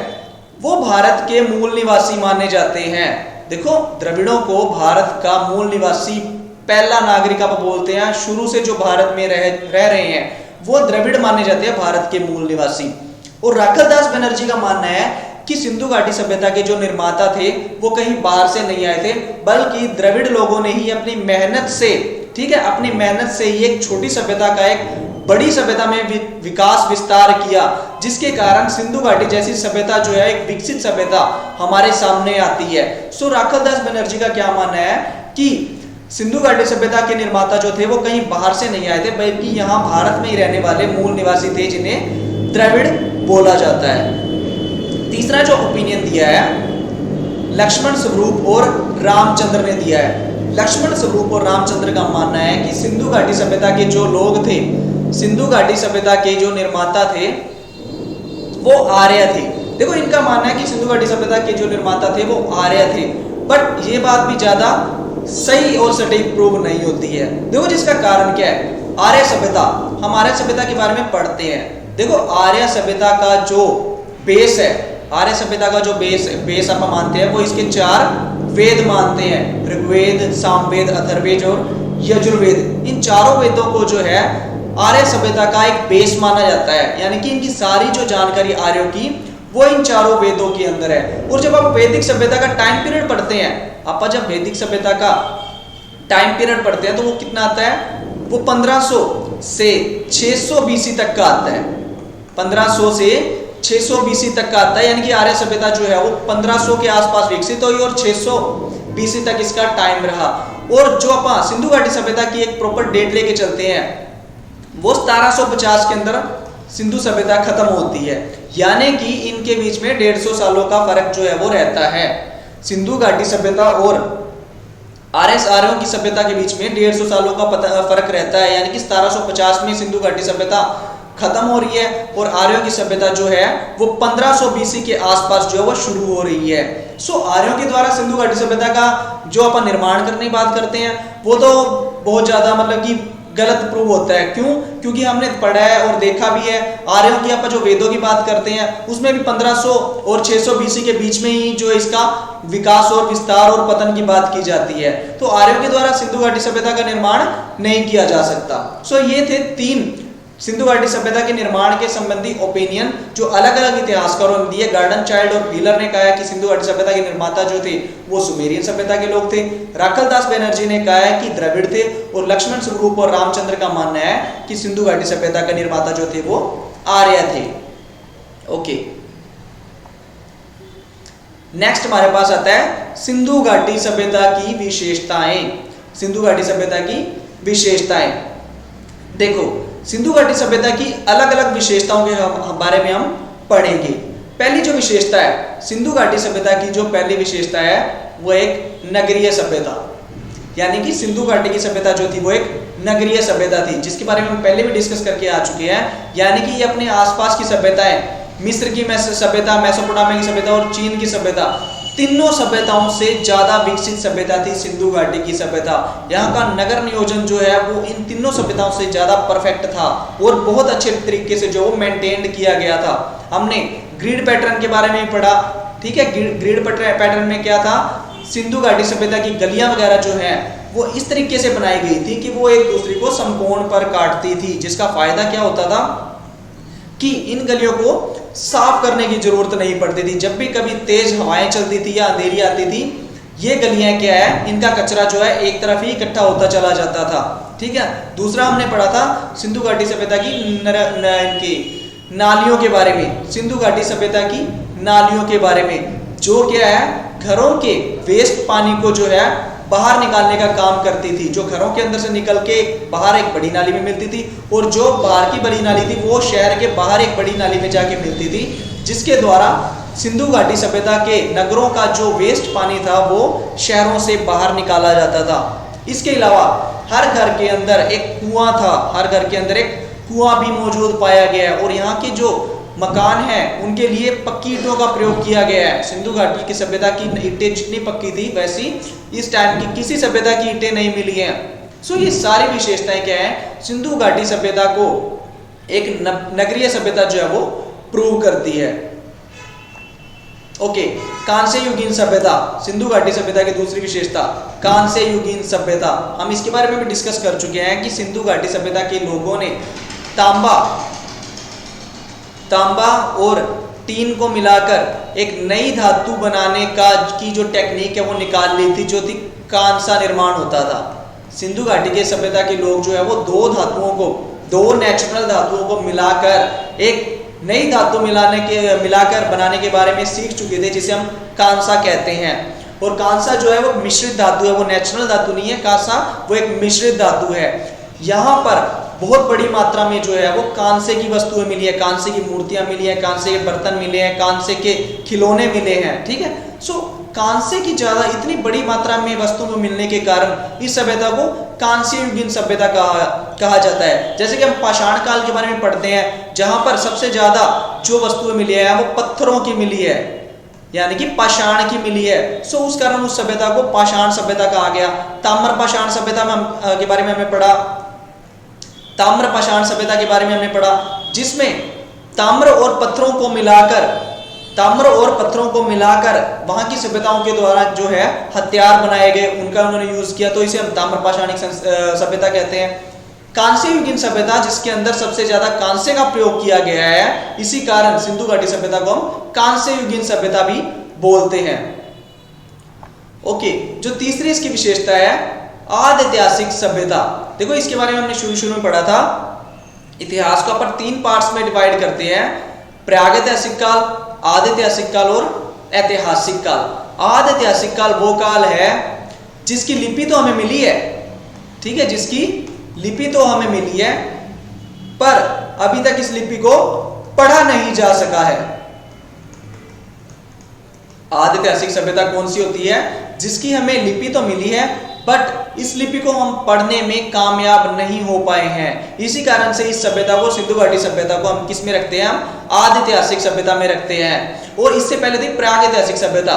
वो भारत के मूल निवासी माने जाते हैं। देखो, द्रविड़ों को भारत का मूल निवासी, पहला नागरिक आप बोलते हैं, शुरू से जो भारत में रह रहे हैं वो द्रविड़ माने जाते हैं, भारत के मूल निवासी। और राखल दास बनर्जी का मानना है कि सिंधु घाटी सभ्यता के जो निर्माता थे वो कहीं बाहर से नहीं आए थे, बल्कि द्रविड़ लोगों ने ही अपनी मेहनत से, ठीक है, अपनी मेहनत से ही एक छोटी सभ्यता का एक बड़ी सभ्यता में विकास विस्तार किया, जिसके कारण सिंधु घाटी जैसी सभ्यता जो है, एक विकसित सभ्यता हमारे सामने आती है। सो राखल दास बनर्जी का क्या मानना है कि सिंधु घाटी सभ्यता के निर्माता जो थे वो कहीं बाहर से नहीं आए थे, बल्कि यहाँ भारत में ही रहने वाले मूल निवासी थे, जिन्हें द्रविड़ बोला जाता है। तीसरा जो ओपिनियन दिया है लक्ष्मण स्वरूप और रामचंद्र ने दिया है। लक्ष्मण स्वरूप और रामचंद्र का मानना है कि सिंधु घाटी सभ्यता के जो लोग थे, सिंधु घाटी सभ्यता के जो निर्माता थे वो आर्य थे। देखो, इनका मानना है कि सिंधु घाटी सभ्यता के जो निर्माता थे वो आर्य थे, बट ये बात भी ज्यादा सही और सटीक प्रूव नहीं होती है। देखो, जिसका कारण क्या है, आर्य सभ्यता, हम आर्य सभ्यता के बारे में पढ़ते हैं। देखो, आर्य सभ्यता का जो बेस है, आर्य सभ्यता का जो बेस आप मानते हैं वो इसके 4 वेद मानते हैं, ऋग्वेद, सामवेद, अथर्ववेद और यजुर्वेद। इन चारों वेदों को जो है आर्य सभ्यता का एक बेस माना जाता है, यानी कि इनकी सारी जो जानकारी आर्यों की वो इन चारों वेदों के अंदर है। और जब आप वैदिक सभ्यता का टाइम पीरियड पढ़ते हैं, आप जब वैदिक सभ्यता का टाइम पीरियड पढ़ते हैं तो वो कितना आता है, वो 1500 से 600 बीसी तक का आता है। 1500 से 600 बीसी तक का आता है, यानी कि आर्य सभ्यता जो है वो 1500 के आसपास विकसित हुई और 600 बीसी तक इसका टाइम रहा। और जो अपन सिंधु घाटी सभ्यता की एक प्रॉपर डेट लेके चलते हैं वो 1750 के अंदर सिंधु सभ्यता खत्म होती है, यानी कि इनके बीच में 150 सालों का फर्क जो है वो रहता है। सिंधु घाटी सभ्यता और आर्यों की सभ्यता के बीच में 150 सालों का फर्क रहता है, यानी कि 1750 में सिंधु घाटी सभ्यता खत्म हो रही है और आर्यों की सभ्यता जो है वो 1500 बीसी के आसपास जो है वो शुरू हो रही है। सो आर्यों के द्वारा सिंधु घाटी सभ्यता का जो अपन निर्माण करने की बात करते हैं वो तो बहुत ज्यादा मतलब कि गलत प्रूव होता है। क्यों? क्योंकि हमने पढ़ा है और देखा भी है, आर्यों की अपन जो वेदों की बात करते हैं उसमें भी 1500 और 600 बीसी के बीच में ही जो इसका विकास और विस्तार और पतन की बात की जाती है। तो आर्यों के द्वारा सिंधु घाटी सभ्यता का निर्माण नहीं किया जा सकता। सो ये थे 3 सिंधु घाटी सभ्यता के निर्माण के संबंधी ओपिनियन जो अलग अलग इतिहासकारों ने दिए। गार्डन चाइल्ड और व्हीलर ने कहा कि सिंधु घाटी सभ्यता के निर्माता जो थे वो सुमेरियन सभ्यता के लोग थे। राखल दास बनर्जी ने कहा है कि द्रविड़ थे और लक्ष्मण स्वरूप और रामचंद्र का मानना है कि सिंधु घाटी सभ्यता का निर्माता जो थे वो आर्य थे। ओके, नेक्स्ट हमारे पास आता है सिंधु घाटी सभ्यता की विशेषताएं। सिंधु घाटी सभ्यता की विशेषताएं, देखो सिंधु घाटी सभ्यता की अलग अलग विशेषताओं के बारे में हम पढ़ेंगे। पहली जो विशेषता है सिंधु घाटी सभ्यता की, जो पहली विशेषता है वो एक नगरीय सभ्यता, यानी कि सिंधु घाटी की सभ्यता जो थी वो एक नगरीय सभ्यता थी, जिसके बारे में हम पहले भी डिस्कस करके आ चुके हैं। यानी कि ये अपने आसपास की सभ्यताएं, मिस्र की सभ्यता, मेसोपोटामिया की सभ्यता और चीन की सभ्यता, तीनों सभ्यताओं से ज्यादा विकसित सभ्यता थी सिंधु घाटी की सभ्यता। यहाँ का नगर नियोजन जो है वो इन तीनों सभ्यताओं से ज्यादा परफेक्ट था और बहुत अच्छे तरीके से जो मेंटेन किया गया था। हमने ग्रिड पैटर्न के बारे में पढ़ा, ठीक है। ग्रिड पैटर्न में क्या था, सिंधु घाटी सभ्यता की गलियां वगैरह जो है वो इस तरीके से बनाई गई थी कि वो एक दूसरे को समकोण पर काटती थी, जिसका फायदा क्या होता था कि इन गलियों को साफ करने की जरूरत नहीं पड़ती थी। जब भी कभी तेज हवाएं चलती थी या अंधेरी आती थी, ये गलियां क्या है, इनका कचरा जो है एक तरफ ही इकट्ठा होता चला जाता था, ठीक है। दूसरा हमने पढ़ा था सिंधु घाटी सभ्यता की इनकी नालियों के बारे में, सिंधु घाटी सभ्यता की नालियों के बारे में, जो क्या है घरों के वेस्ट पानी को जो है बाहर निकालने का काम करती थी। जो घरों के अंदर से निकल के बाहर एक बड़ी नाली में मिलती थी और जो बाहर की बड़ी नाली थी वो शहर के बाहर एक बड़ी नाली में जाके मिलती थी, जिसके द्वारा सिंधु घाटी सभ्यता के नगरों का जो वेस्ट पानी था वो शहरों से बाहर निकाला जाता था। इसके अलावा हर घर के अंदर एक कुआं था, हर घर के अंदर एक कुआं भी मौजूद पाया गया है और यहाँ के जो मकान है उनके लिए पक्की ईंटों का प्रयोग किया गया है। सिंधु घाटी की सभ्यता की ईंटें जितनी पक्की थी वैसी इस टाइम की किसी सभ्यता की ईंटें नहीं मिली हैं। सो ये सारी विशेषताएं क्या है, सिंधु घाटी सभ्यता को एक नगरीय सभ्यता जो है वो प्रूव करती है। ओके, कांस्य युगीन सभ्यता, सिंधु घाटी सभ्यता की दूसरी विशेषता कांस्य युगीन सभ्यता। हम इसके बारे में भी डिस्कस कर चुके हैं कि सिंधु घाटी सभ्यता के लोगों ने तांबा और टीन को मिलाकर एक नई धातु बनाने की जो टेक्निक है वो निकाल ली थी, जो थी कांसा निर्माण होता था। सिंधु घाटी के सभ्यता के लोग जो है वो दो नेचुरल धातुओं को मिलाकर एक नई धातु मिलाकर बनाने के बारे में सीख चुके थे, जिसे हम कांसा कहते हैं। और कांसा जो है वो मिश्रित धातु है, वो नेचुरल धातु नहीं है। कांसा वो एक मिश्रित धातु है। यहाँ पर बहुत बड़ी मात्रा में जो है वो कांसे की वस्तुएं मिली है, कांसे की मूर्तियां मिली है, कांसे के बर्तन मिले हैं, कांसे के खिलौने मिले हैं। ठीक है, सो कांसे की इतनी बड़ी मात्रा में वस्तुओं मिलने के कारण इस सभ्यता को कांस्य युगीन सभ्यता कहा जाता है। जैसे कि हम पाषाण काल के बारे में पढ़ते हैं, जहां पर सबसे ज्यादा जो वस्तुएं मिली है वो पत्थरों की मिली है, यानी कि पाषाण की मिली है। सो उस कारण उस सभ्यता को पाषाण सभ्यता कहा गया। ताम्र पाषाण सभ्यता के बारे में हमने पढ़ा, ताम्र पाषाण सभ्यता के बारे में हमने पढ़ा, जिसमें ताम्र और पत्थरों को मिलाकर वहां की सभ्यताओं के द्वारा जो है हथियार बनाए गए, उनका उन्होंने यूज किया, तो इसे हम ताम्र पाषाणिक सभ्यता कहते हैं। कांस्य युगीन सभ्यता, जिसके अंदर सबसे ज्यादा कांसे का प्रयोग किया गया है, इसी कारण सिंधु घाटी सभ्यता को हम कांस्य युगीन सभ्यता भी बोलते हैं। ओके, जो तीसरी इसकी विशेषता है आदिऐतिहासिक सभ्यता। देखो, इसके बारे में हमने शुरू में पढ़ा था। इतिहास को अपन 3 पार्ट्स में डिवाइड करते हैं, प्रागैतिहासिक काल, आदिऐतिहासिक काल और ऐतिहासिक काल। आदिऐतिहासिक काल वो काल है जिसकी लिपि तो हमें मिली है, ठीक है, जिसकी लिपि तो हमें मिली है, पर अभी तक इस लिपि को पढ़ा नहीं जा सका है। आदिऐतिहासिक सभ्यता कौन सी होती है? जिसकी हमें लिपि तो मिली है, बट इस लिपि को हम पढ़ने में कामयाब नहीं हो पाए हैं। इसी कारण से इस सभ्यता को, सिंधु घाटी सभ्यता को हम किस में रखते हैं? हम आदिऐतिहासिक सभ्यता में रखते हैं। और इससे पहले थी प्रागैतिहासिक सभ्यता।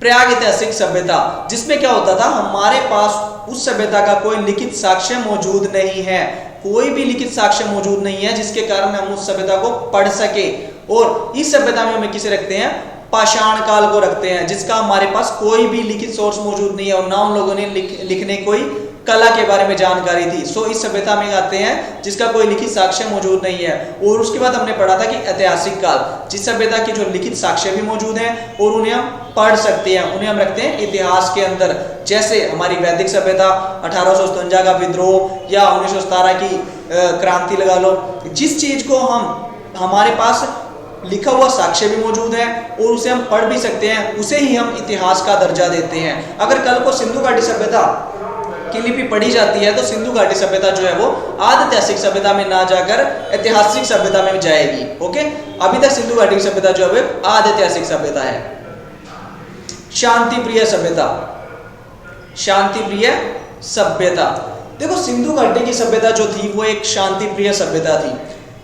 प्रागैतिहासिक सभ्यता, जिसमें क्या होता था, हमारे पास उस सभ्यता का कोई लिखित साक्ष्य मौजूद नहीं है, कोई भी लिखित साक्ष्य मौजूद नहीं है जिसके कारण हम उस सभ्यता को पढ़ सके। और इस सभ्यता में हम किसे रखते हैं? पाषाण काल को रखते हैं, जिसका हमारे पास कोई भी लिखित सोर्स मौजूद नहीं है और ना उन लोगों ने लिखने कोई कला के बारे में जानकारी थी। सो इस सभ्यता में आते हैं जिसका कोई लिखित साक्ष्य मौजूद नहीं है। और उसके बाद हमने पढ़ा था कि ऐतिहासिक काल, जिस सभ्यता की जो लिखित साक्ष्य भी मौजूद हैं और उन्हें हम पढ़ सकते हैं, उन्हें हम रखते हैं इतिहास के अंदर। जैसे हमारी वैदिक सभ्यता, 1857 का विद्रोह या 1917 की क्रांति लगा लो। जिस चीज को हमारे पास लिखा हुआ साक्ष्य भी मौजूद है और उसे हम पढ़ भी सकते हैं, उसे ही हम इतिहास का दर्जा देते हैं। अगर कल को सिंधु घाटी सभ्यता की लिपि पढ़ी जाती है तो सिंधु घाटी सभ्यता जो है वो आदिऐतिहासिक सभ्यता में ना जाकर ऐतिहासिक सभ्यता में जाएगी। ओके, अभी तक सिंधु घाटी की सभ्यता जो है वो आदिऐतिहासिक सभ्यता है। शांति प्रिय सभ्यता, शांति प्रिय सभ्यता। देखो, सिंधु घाटी की सभ्यता जो थी वो एक शांति प्रिय सभ्यता थी।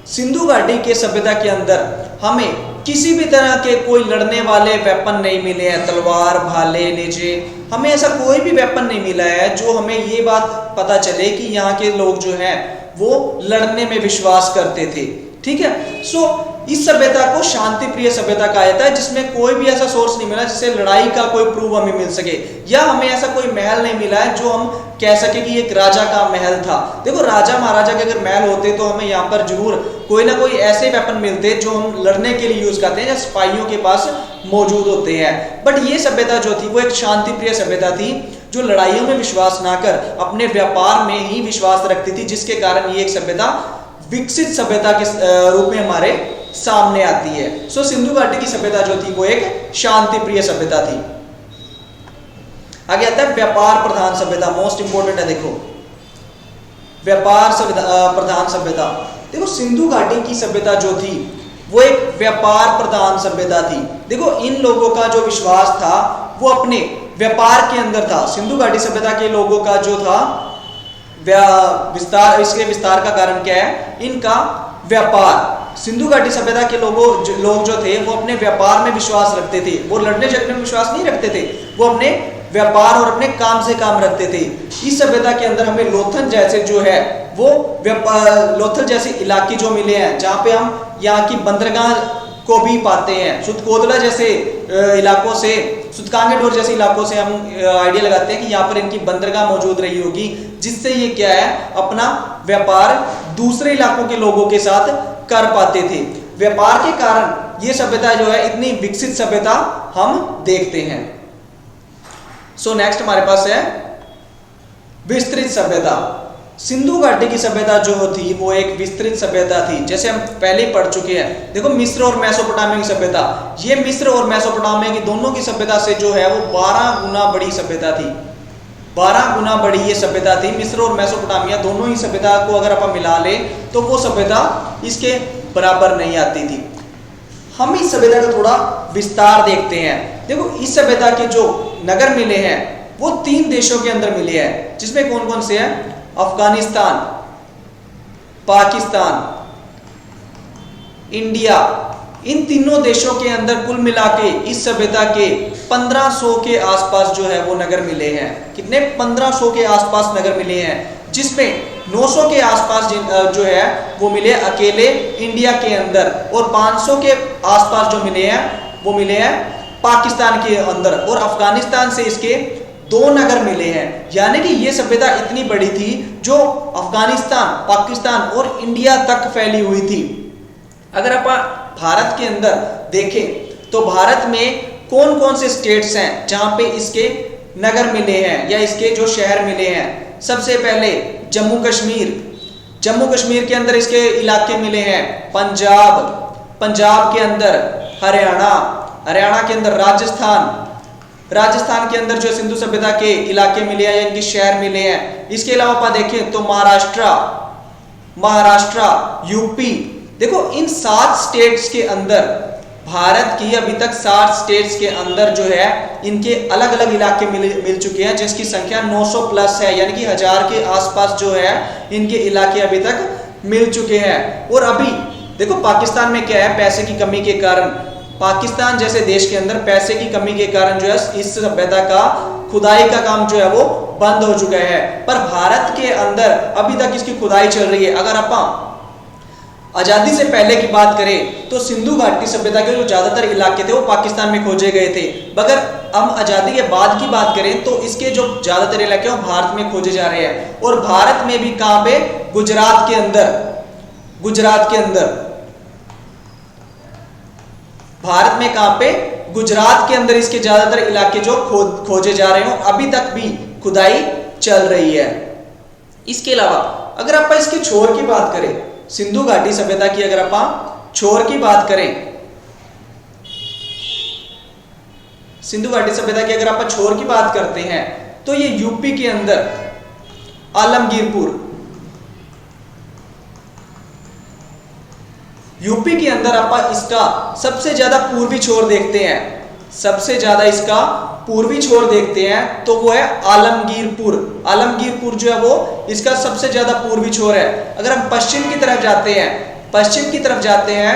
सिंधु घाटी के सभ्यता के अंदर हमें किसी भी तरह के कोई लड़ने वाले वेपन नहीं मिले हैं, तलवार, भाले, नेजे, हमें ऐसा कोई भी वेपन नहीं मिला है जो हमें ये बात पता चले कि यहाँ के लोग जो हैं वो लड़ने में विश्वास करते थे। ठीक है, सो इस सभ्यता को शांति प्रिय सभ्यता कहा जाता है, जिसमें कोई भी ऐसा सोर्स नहीं मिला जिससे लड़ाई का कोई प्रूफ हमें मिल सके, या हमें ऐसा कोई महल नहीं मिला है जो हम कह सके कि एक राजा का महल था। देखो, राजा महाराजा के अगर महल होते तो हमें यहाँ पर जरूर कोई ना कोई ऐसे वेपन मिलते जो हम लड़ने के लिए यूज करते हैं, या सिपाहियों के पास मौजूद होते हैं। बट ये सभ्यता जो थी वो एक शांति प्रिय सभ्यता थी, जो लड़ाइयों में विश्वास ना कर अपने व्यापार में ही विश्वास रखती थी, जिसके कारण ये एक सभ्यता विकसित सभ्यता के रूप में हमारे सामने आती है। सो सिंधु घाटी की सभ्यता जो थी वो एक शांति प्रिय सभ्यता थी। आगे आता है व्यापार प्रधान सभ्यता, मोस्ट इंपोर्टेंट है। देखो, व्यापार प्रधान सभ्यता। देखो, सिंधु घाटी की सभ्यता जो थी वो एक व्यापार प्रधान सभ्यता थी। देखो, इन लोगों का जो विश्वास था वो अपने व्यापार के अंदर था। सिंधु घाटी सभ्यता के लोगों का जो था विस्तार, इसके विस्तार का कारण क्या है? इनका व्यापार। सिंधु घाटी सभ्यता के लोग जो थे वो अपने व्यापार में विश्वास रखते थे, वो लड़ने झगड़ने में विश्वास नहीं रखते थे, वो अपने व्यापार और अपने काम से काम रखते थे। इस सभ्यता के अंदर हमें लोथल जैसे जो है वो लोथल जैसे इलाके जो मिले हैं, जहाँ पे हम यहाँ की बंदरगाह को भी पाते हैं। सुतकोतला जैसे इलाकों से, सुतकांगेडोर जैसे इलाकों से हम आइडिया लगाते हैं कि यहाँ पर इनकी बंदरगाह मौजूद रही होगी, जिससे ये क्या है अपना व्यापार दूसरे इलाकों के लोगों के साथ कर पाते थे। व्यापार के कारण ये सभ्यता जो है इतनी विकसित सभ्यता हम देखते हैं। सो नेक्स्ट हमारे पास है विस्तृत सभ्यता। सिंधु घाटी की सभ्यता जो थी वो एक विस्तृत सभ्यता थी, जैसे हम पहले ही पढ़ चुके हैं। देखो मिस्र और मेसोपोटामिया की सभ्यता, ये मिस्र और मेसोपोटामिया की दोनों की सभ्यता से जो है वो 12 गुना बड़ी सभ्यता थी। 12 गुना बड़ी ये सभ्यता थी। मिस्र और मेसोपोटामिया दोनों ही सभ्यता को अगर आप मिला ले तो वो सभ्यता इसके बराबर नहीं आती थी। हम इस सभ्यता का थोड़ा विस्तार देखते हैं। देखो इस सभ्यता के जो नगर मिले हैं वो 3 देशों के अंदर मिले हैं, जिसमें कौन कौन से हैं? अफगानिस्तान, पाकिस्तान, इंडिया। इन तीनों देशों के अंदर कुल मिला के इस सभ्यता के 1500 के आसपास जो है वो नगर मिले हैं। कितने? 1500 के आसपास नगर मिले हैं, जिसमें 900 के आसपास जो है वो मिले अकेले इंडिया के अंदर, और 500 के आसपास जो मिले हैं वो मिले हैं पाकिस्तान के अंदर, और अफगानिस्तान से इसके 2 नगर मिले हैं। यानी कि ये सभ्यता इतनी बड़ी थी जो अफगानिस्तान, पाकिस्तान और इंडिया तक फैली हुई थी। अगर आप भारत के अंदर देखें तो भारत में कौन कौन से स्टेट्स हैं जहां पे इसके नगर मिले हैं या इसके जो शहर मिले हैं? सबसे पहले जम्मू कश्मीर। जम्मू कश्मीर के अंदर इसके इलाके मिले हैं। पंजाब, पंजाब के अंदर हरियाणा, हरियाणा के अंदर राजस्थान, राजस्थान के अंदर जो सिंधु सभ्यता के इलाके मिले हैं या इनके शहर मिले हैं। इसके अलावा आप देखें तो महाराष्ट्र, यूपी। देखो इन 7 स्टेट्स के अंदर, भारत की अभी तक 7 स्टेट्स के अंदर जो है इनके अलग अलग इलाके मिल चुके हैं, जिसकी संख्या 900 प्लस है, यानी कि 1000 के आसपास जो है इनके इलाके अभी तक मिल चुके हैं। और अभी देखो पाकिस्तान में क्या है, पैसे की कमी के कारण, पाकिस्तान जैसे देश के अंदर पैसे की कमी के कारण जो है इस सभ्यता का खुदाई का काम जो है वो बंद हो चुका है। पर भारत के अंदर अभी तक इसकी खुदाई चल रही है। अगर आप आजादी से पहले की बात करें तो सिंधु घाटी सभ्यता के जो ज्यादातर इलाके थे वो पाकिस्तान में खोजे गए थे। मगर हम आजादी के बाद की बात करें तो इसके जो ज्यादातर इलाके वो भारत में खोजे जा रहे हैं। और भारत में भी कहां पे? गुजरात के अंदर, गुजरात के अंदर, भारत में कहां पे? गुजरात के अंदर इसके ज्यादातर इलाके जो खोजे जा रहे हो, अभी तक भी खुदाई चल रही है। इसके अलावा अगर आप इसके छोर की बात करें, सिंधु घाटी सभ्यता की अगर आप छोर की बात करें, सिंधु घाटी सभ्यता की अगर आप छोर की बात करते हैं तो ये यूपी के अंदर आलमगीरपुर, यूपी के अंदर आप इसका सबसे ज्यादा पूर्वी छोर देखते हैं, सबसे ज्यादा इसका पूर्वी छोर देखते हैं तो वो है आलमगीरपुर। आलमगीरपुर जो है वो इसका सबसे ज्यादा पूर्वी छोर है। अगर हम पश्चिम की तरफ जाते हैं, पश्चिम की तरफ जाते हैं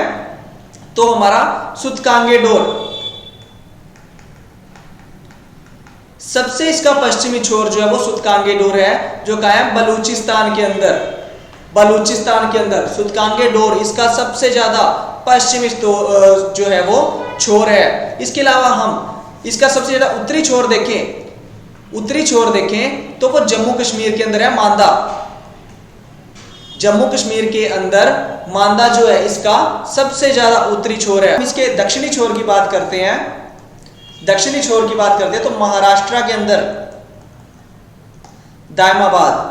तो हमारा सुतकांगेडोर, सबसे इसका पश्चिमी छोर जो है वो सुतकांगेडोर है, जो कहाँ है? बलूचिस्तान के अंदर, बलूचिस्तान के अंदर सुतकांगेडोर इसका सबसे ज्यादा पश्चिमी जो है वो छोर है। इसके अलावा हम इसका सबसे ज्यादा उत्तरी छोर देखें, उत्तरी छोर देखें तो वो जम्मू कश्मीर के अंदर है, मांदा। जम्मू कश्मीर के अंदर मांदा जो है इसका सबसे ज्यादा उत्तरी छोर है। इसके दक्षिणी छोर की बात करते हैं, दक्षिणी छोर की बात करते हैं तो महाराष्ट्र के अंदर दायमाबाद,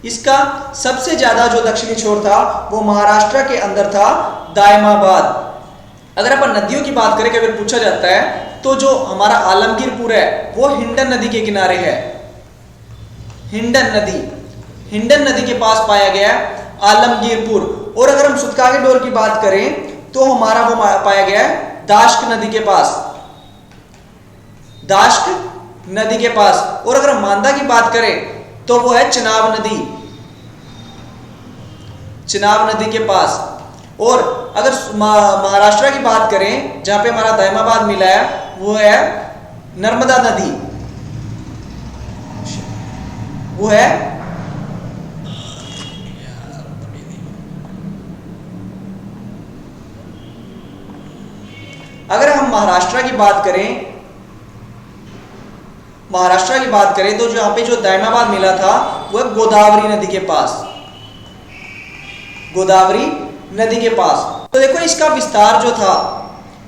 इसका सबसे ज्यादा जो दक्षिणी छोर था वो महाराष्ट्र के अंदर था, दायमाबाद। अगर अपन नदियों की बात करें, अगर पूछा जाता है तो जो हमारा आलमगीरपुर है वो हिंडन नदी के किनारे है, हिंडन नदी, हिंडन नदी के पास पाया गया आलमगीरपुर। और अगर हम सुतकांगेडोर की बात करें तो हमारा वो पाया गया है दाश्क नदी के पास, दाश्क नदी के पास। और अगर हम मांदा की बात करें तो वो है चिनाब नदी, चिनाब नदी के पास। और अगर महाराष्ट्र की बात करें जहां पे हमारा दायमाबाद मिला है वो है नर्मदा नदी, वो है अगर हम महाराष्ट्र की बात करें, महाराष्ट्र की बात करें तो जहां पे जो दायमाबाद मिला था वो गोदावरी नदी के पास, गोदावरी नदी के पास। तो देखो इसका विस्तार जो था,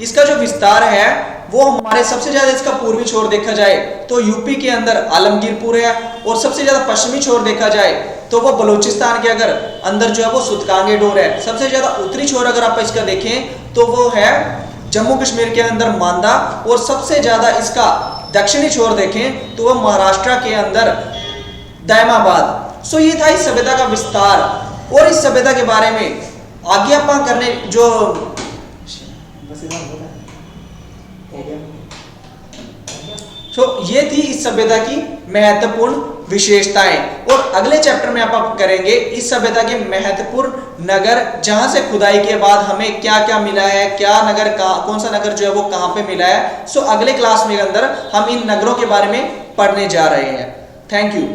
इसका जो विस्तार है वो हमारे सबसे ज्यादा इसका पूर्वी छोर देखा जाए तो यूपी के अंदर आलमगीरपुर है, और सबसे ज्यादा पश्चिमी छोर देखा जाए तो वो बलूचिस्तान के अगर अंदर जो है वो सुतकांगे डोर है। सबसे ज्यादा उत्तरी छोर अगर आप इसका देखें तो वो है जम्मू कश्मीर के अंदर मांदा, और सबसे ज्यादा इसका दक्षिणी छोर देखें तो वह महाराष्ट्र के अंदर दायमाबाद। सो ये था इस सभ्यता का विस्तार, और इस सभ्यता के बारे में आगे अपन करने जो ये थी इस सभ्यता की महत्वपूर्ण विशेषताएं। और अगले चैप्टर में आप करेंगे इस सभ्यता के महत्वपूर्ण नगर, जहां से खुदाई के बाद हमें क्या क्या मिला है, क्या नगर कौन सा नगर जो है वो कहां पे मिला है। सो अगले क्लास में अंदर हम इन नगरों के बारे में पढ़ने जा रहे हैं। Thank you.